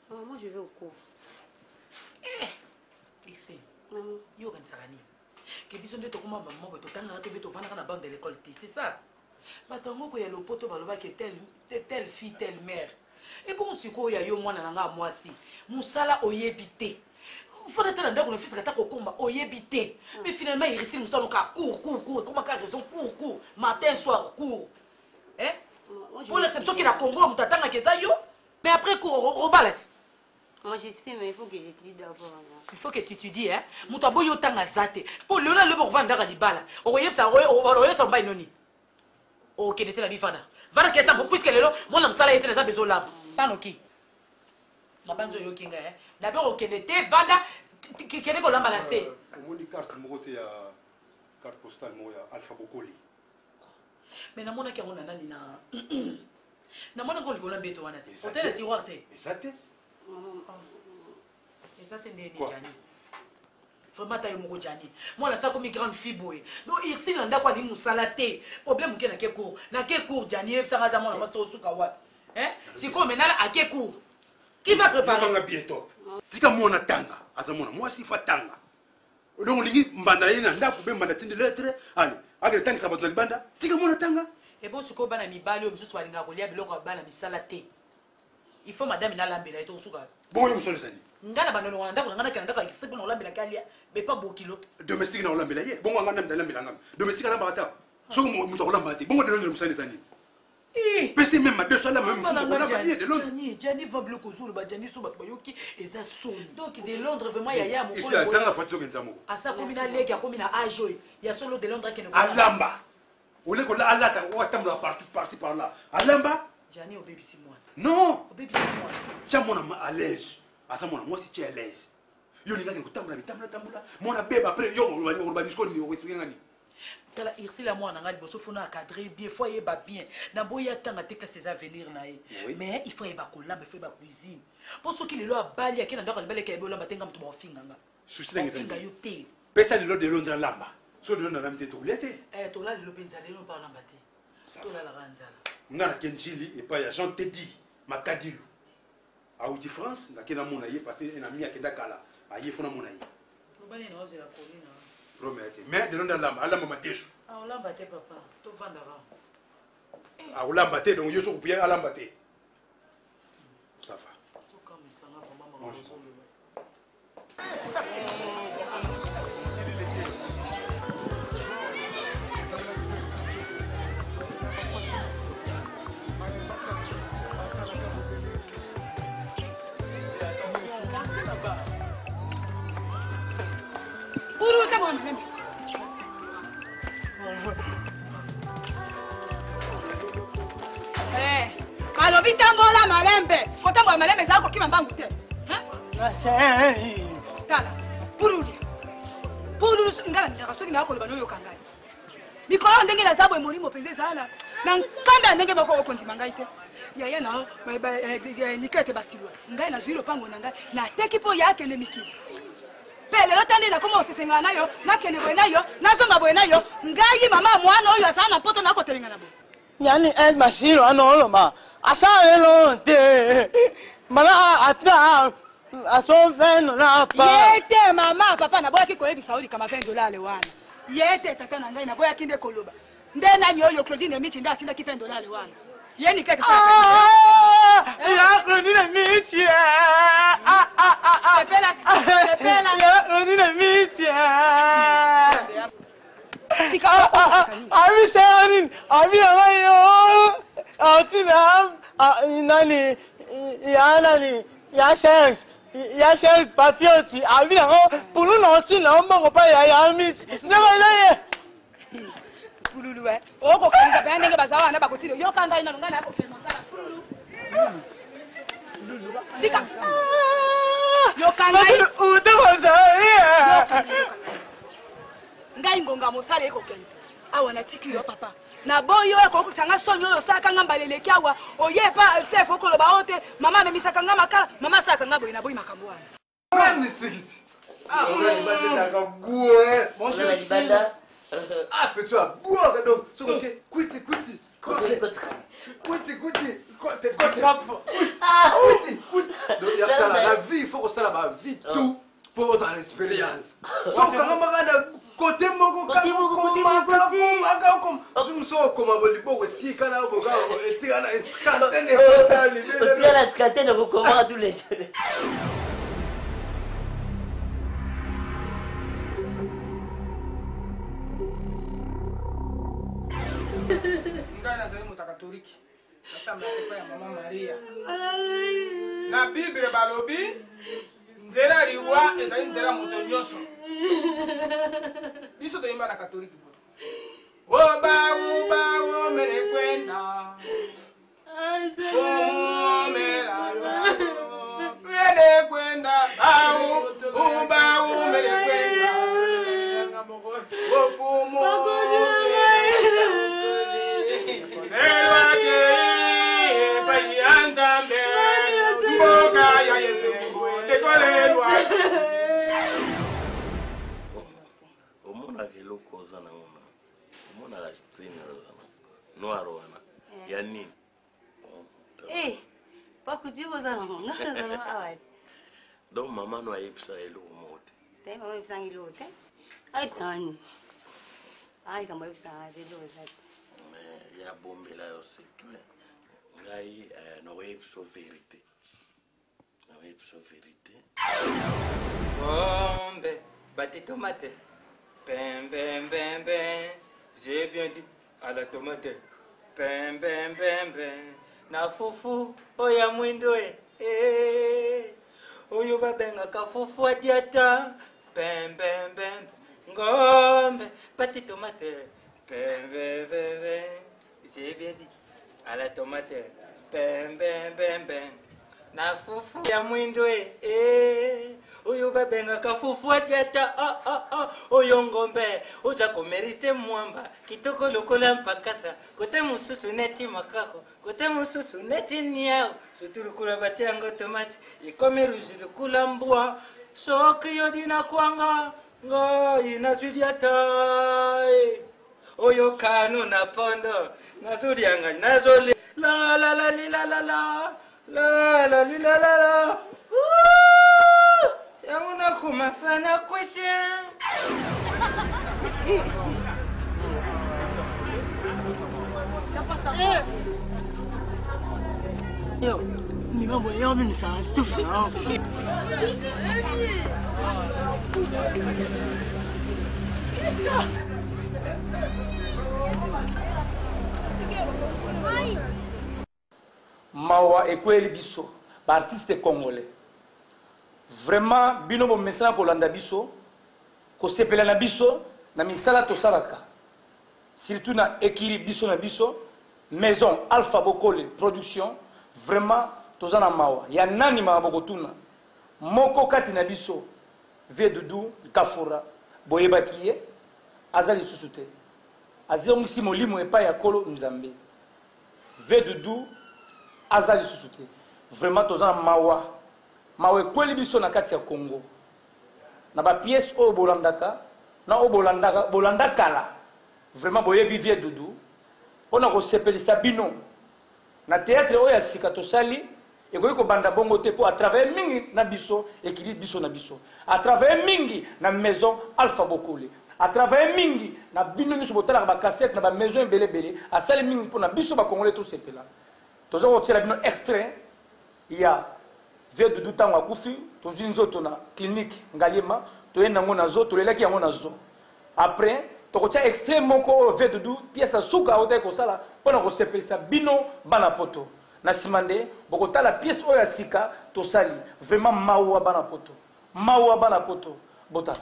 Moi, je vais au cours. Ici, il y a un qui besoin de comment maman que tu as été dans la bande de l'école. C'est ça. Mais tu as le poteau qui est telle fille, telle mère. Et bon, si quoi il y a moi moi si. Moussala oyebité. Il faut être dans le fils qui attaque au combat oyebité. Mais finalement il reste Moussala court. Comment quelle raison court matin soir court. Hein? Pour l'exception qu'il a Congo, tu attends que ça yo. Mais après court au balade. Moi je sais, mais il faut que j'étudie d'abord. Il faut que tu étudies, hein. Mouta boyo tanga zate. Pour le le pour vendre libala. Oye ça oye ça mba inoni. OK, n'était la bifana. Vana que ça puisque le moi na msala était les besoin là. Ça noki. Na banzo yo kinga hein. D'abord OK, n'était vanda kene ko lamba la C. Comment dit carte mokote ya carte postale moya Alpha Bokoli. Mais na mona ki on nani na. Na mona ko likola beto wana te. Hôtel tiroir te. Exacte. Exacte ndeni jani. Vraiment taille moko jani. Moi la ça comme grande fille boy. Donc ici landa kwa limu salate. Problème ke na ke cours. Na ke cours jani ça ngaza mona master osuka wa. Hein? Si comme maintenant à ke cours. Qui va préparer? Nga bieto. Tika mona tanga. Aza mona moi si fa tanga. Donc lingi mbanda yena ndako be mbanda tindi lettre. Allez, agre tanga sabato na libanda. Tika mona tanga. Et bon siko bana mibali o msusu walinga kolia biloko bana misalate. Il faut madame na lambela ito suka. Bon yo msolo sani. Ngana banono wana ndako ngana kanda ka ikisipo na lambela kalia mais pas beau kilo. Domestique na lambela ye. Bon ngana ndala lambela ngam. Domestique na bata. Soko muto ko lambati. Bon de londre musani sani. Pesi même ma deux sols même de Londres. Jani va bloquer sur le Jani so batba yoki eza son. Donc de Londres vraiment ya mo. Ici ça na fato ngenzamo. Asa komina leki ya komina ajo. Ya solo de Londres qui ne. Alamba. Ole ko la alata ko tamla partout par-ci par-là. Alamba. Jani au baby si moi. Non. Au baby si moi. Tiens mon à l'aise. Asa mon moi si tu es à l'aise. Yo ni ngani ko tamla tamla. Mon beba après yo urbanisco ni o ngani. Tala irsi la moi nanga liboso fona cadrer bien faut y ba bien na boya tanga te classe ses avenir na mais il faut y ba kolamba il faut y ba cuisine pour ceux qui le lo bali akena ndako libele ka ebola batenga mtu ba finga nga susi finga yo te pesa le lo de Londres lamba so de Londres lamba te to lete to la le penza le no pa lamba te to la la ranzala ngana kenjili et pas ya Jean Teddy Makadilu a outi France na kena mona ye passer un ami akenda kala aye fona mona ye bani na ozela kolina promete mais de Londres lamba alamba mateshu ah olamba te papa to vandara ah olamba te donc yo so kupia alamba te ça va to comme ça na maman Puru ta mo mlembe. Malobi tambola malembe. Kotambola malembe zako kima mbangu te. Tala. Puru. Puru ngala ndaka soki na koloba no yokangai. Mikolo ndenge na zabo emolimo pende zala. Na nkanda ndenge bako okondima ngai te. Yaya na nikete basilwa. Ngai na zwilo pango na ngai na teki po yake ne mikili. Pele lotande na koma osisenga nayo, na kene bwe nayo, na zonga bwe nayo. Ngai mama mwana oyo asana poto na kotelenga na bo. Yani masilo anolo ma. Asa elonte. Mala ata aso veno na pa. Yete mama papa na boya kikoyebi saudi kama $20 wana. Yete tata na ngai na boya kinde koloba. Ndena nyoyo Claudine Michi nda atinda $20 wana. Yeni keke sa. Ya Claudine Michi. Pepela. Ya Claudine Michi. Abi senin, abi alayo. Atina nani ya sex. Ya sex papioti. Abi ako pulu na otina mbango pa ya Michi. Nyaga Pululu eh. Oko kanisa pe ndenge bazawa na bakotilo. Yo kanga ina ngana yako kemo sala pululu. Sika. Yo kanga ina udawaza. Ngai ngonga mosala eko kende. Awa na tiki yo papa. Na boyo eko kusanga sonyo yo saka ngamba leleki awa. Oye pa sef okoloba ote. Mama memisaka ngama kala. Mama saka ngabo ina boyi makambo wana. Ngani sikiti. Ngani banda ka guwe. Bonjour Libanda. Ah, petit bois donc so que quiti la vie il faut que ça la vie tout pour dans l'expérience so quand magana côté moko so comme bolibo tika na boga tika na scantene hotali tika na scantene vous comment tous les jours. Ngai nazali moto katoliki nasambela te ya mama Maria na Bible balobi nzela liwa ezali nzela moto nyonso biso toyimba na katoliki oba omele kwenda mele kwenda oba omele kwenda omona keloko oza na ngona omona la tsini noir wana ya nini pakujibo za ngona awai donc mama no ayebisa eloko moko te mama ayebisa eloko te ayebisa nini ayi kama ayebisa eloko te ya bombela yo secret ngai nakoyebisa vérité Bombe, bâti tomate. Bim, bim, bim, bim. J'ai bien dit à la tomate. Bim, bim, bim, bim. Na fufu, oya mwindo Oyo babenga ka fufu adiata. Bim, bim, bim. Ngombe, bâti tomate. Bim, bim, bim, bim. J'ai bien dit à la tomate. Bim, bim, bim, bim. Na fufu ya mwindo oyo babenga ka fufu atiata oyo ngombe oja komerite mwamba kitoko lokola mpakasa kote mususu neti makako kote mususu neti niao sutulukula batiango tomati ikomi rujulukula mbwa soki yodina kwanga ngo inazwidiata oyo kanu na pondo nazurianga nazoli la la la la la la la la la la la yamuna kumafana kwete yo ni mambo yao mimi sana tu na mawa ekweli biso ba artiste congolais vraiment bino bomesana kolanda biso kosepela na biso na misala tosalaka surtout na ekiri biso na biso maison Alpha Bokole production vraiment toza na mawa ya nani mawa bokotuna moko kati na biso vie dudu kafura boyebaki ye aza lisusu te azongisi molimo epai ya kolo nzambe vie dudu aza lisusu te vraiment toza na mawa ekweli biso na kati ya Congo na bapiese oyo bolandaka na oyo bolanda kala vraiment boyebi vie dudu mpona kosepelisa bino na théâtre oyo ya sika tosali ekoki kobanda bongo te mpo à travers mingi na biso ekili biso na biso à travers mingi na maison Alpha Bokole à travers mingi na bino nyonso botalaka bacasette na bamaison ebelebele asali mingi mpona biso bakongole tosepela toza kotiela bino extrait ya vie dudu ntango akufi tozwi nzoto na clinique Ngaliema toye nango na zo tolelaki yango na zo après tokotia extrait moko oyo vie dudu pièce ya suka aotaki kosala mpona kosepelisa bino bana poto na nsima nde bokotala pièce oyo ya sika tosali vraiment mawa bana poto botala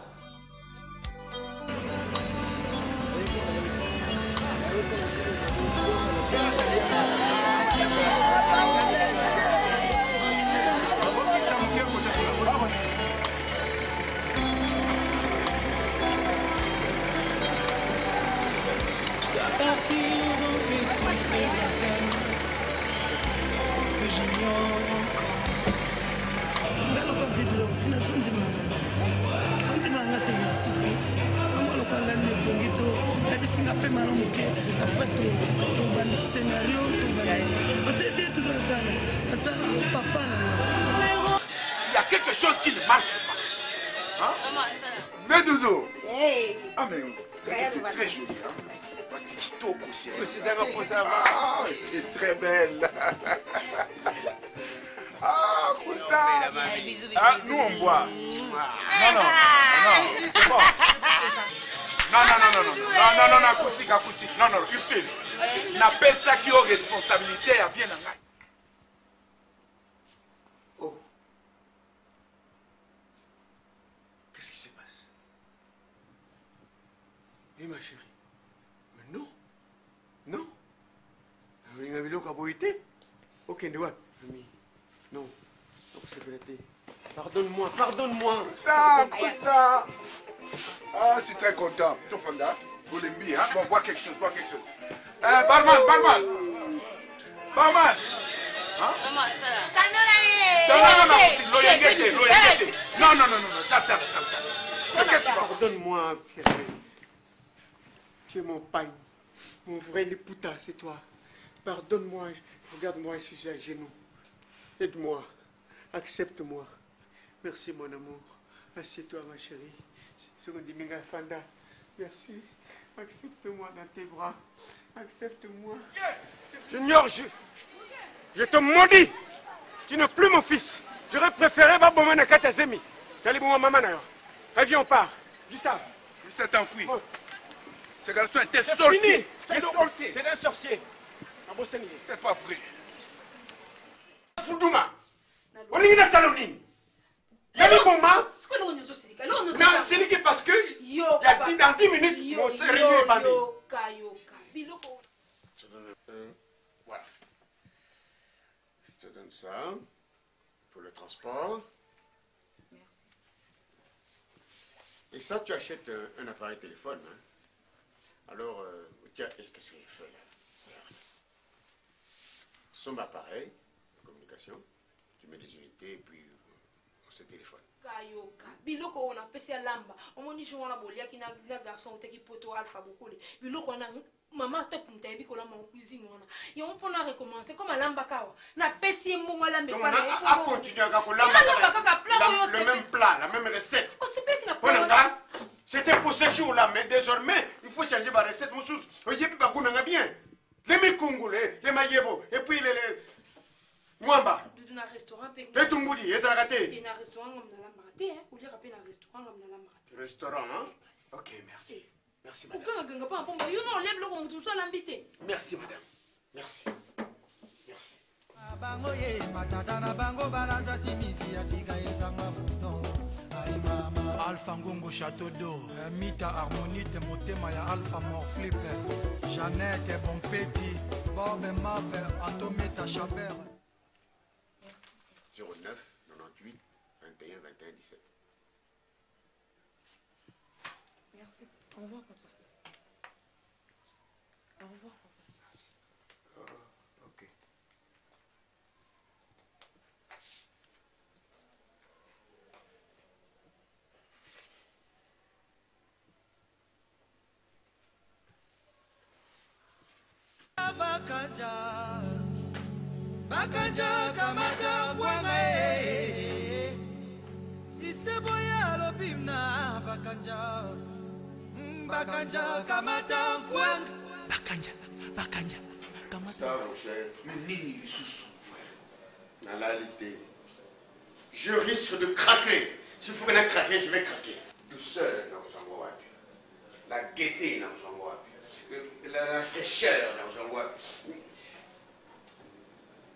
Il y a quelque chose qui ne marche pas. Hein? Mais Doudou. Hey. Ah mais très jolie. Hein? Ah, tu es très belle. Ah, Kousta. Ah, nous on boit. Non, c'est bon. Non, acoustique. Non, Justine. La personne qui a responsabilité, elle vient dans la... Oh. Qu'est-ce qui se passe? Eh ma chérie. Mais non. Il y a un peu de ok, non. Non, c'est vérité. Pardonne-moi. Kousta. Ah, je suis très content. Tofanda, vous l'aimez, hein? Bon, bois quelque chose. Barman. Hein? Non. Tata. Qu'est-ce qui va? Pardonne-moi, Pierre. Tu es mon pain. Mon vrai Liputa, c'est toi. Pardonne-moi. Regarde-moi, je suis à genoux. Aide-moi. Accepte-moi. Merci, mon amour. Assieds-toi, ma chérie. Merci. Accepte-moi dans tes bras. Accepte-moi. Seigneur, je te maudis. Tu n'es plus mon fils. J'aurais préféré Baboma Nakatazemi. Viens, on part. Gustave. Il s'est enfoui. Ce garçon était sorcier. C'est un sorcier. C'est pas vrai. Foudouma. On est dans Salonine. Non, c'est liquide parce que dans 10 minutes, mon réunion est bandé. Voilà. Je te donne ça pour le transport. Merci. Et ça, tu achètes un appareil téléphone. Hein? Alors, tiens, qu'est-ce que je fais là? Regarde. Son appareil de communication, tu mets des unités et puis on se téléphone. Kayoka biloko on apesi ya lamba omoni jo wana boliaki na garçon oteki poto Alpha Bokole biloko wana maman te punta ebi kola ma cuisine wana yo on pona recommencer comme lamba kawa na pesi mbongo lambe pa na a continuer à lamba le même plat la même recette on sait pas qui n'a pas c'était pour ce jour là mais désormais il faut changer ma recette mon sous oyebi ba kunanga bien les mikungule les mayebo et puis les mwamba na restaurant pe et tumbudi ezalakate na restaurant ngam na lamba te hein ou lira pe na restaurant ngam na lamba te restaurant hein OK merci madame ukanga pa pomba yo no leblo ko mutu sala mbite merci madame merci bango ye matata na bango balaza simisi ya sika ezanga Alpha Ngongo Château d'Eau, Mita Harmonite Motema ya Alpha Morflip, Jeannette Bon Petit, Bob Mave, Antometa Chabert. 09 98 21 21 17. Merci. Au revoir, papa. Au revoir, papa. Ok. Bakanja kamata kwanga Iseboya lobimna Bakanja kamata kwanga Bakanja kamata Mais nini lisusu frère. Na réalité, je risque de craquer. S'il faut que je craque, je vais craquer. Douceur na uzango wapi. La gaieté na uzango wapi. La fraîcheur na uzango wapi.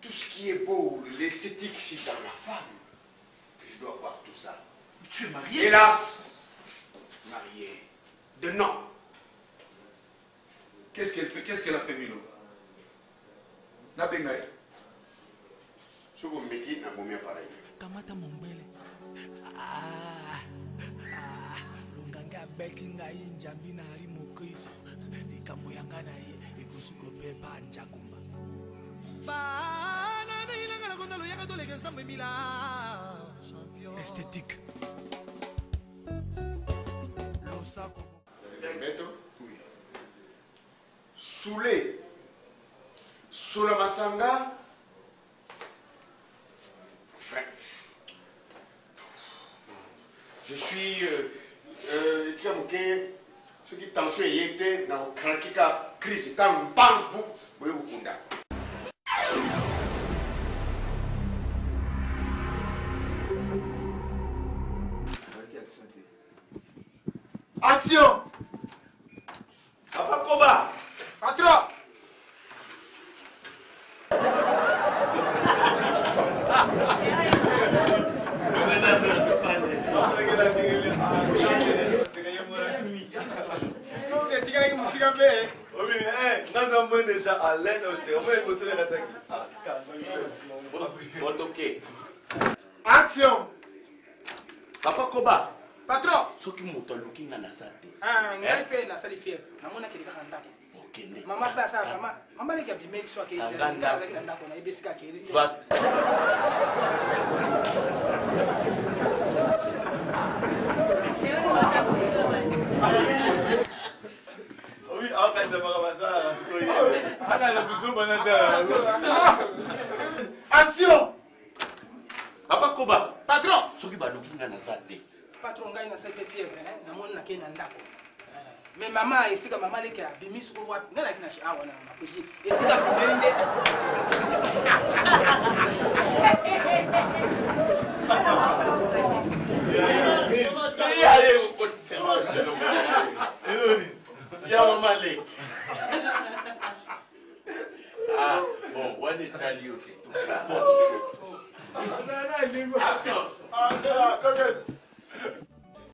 Tout ce qui est beau, l'esthétique, c'est dans la femme que je dois voir tout ça. Tu es marié? Hélas, marié. De non. Qu'est-ce qu'elle fait? Qu'est-ce qu'elle a fait, Milo? Nabengaï. Ce que vous me dites, n'a pas bien pareil. Kamata Mombele. Lunganga betinga injambi na ali mukristo. Nikamuyanga na ye ikusuko pepa njakumba. Esthétique. Oui. Soulé. Soula Masanga. Enfin. Je suis. Ce qui tension était dans le krakika crise. Tant bang vous. Vous vous kunda. Action! Papa Koba! Patron! Action! Papa Koba! Patron! Soki moto aluki nga na sa te. Ngai mpe nasali fièvre namonaki kaka ndako mama mpe asala mama leki abimeli so akeazalaki na ndako nayebi esika akeli Action! Papa Koba! Patron! Soki baluki nga na sa te. Patron ngai nasali mpe fièvre namoni nakei na ndako mais mama esika mama leki abimi soko wapi ngai naki na awa na makusi esika abimeli nde Ya mama leki. Ah, bon, on est allé aussi. Action!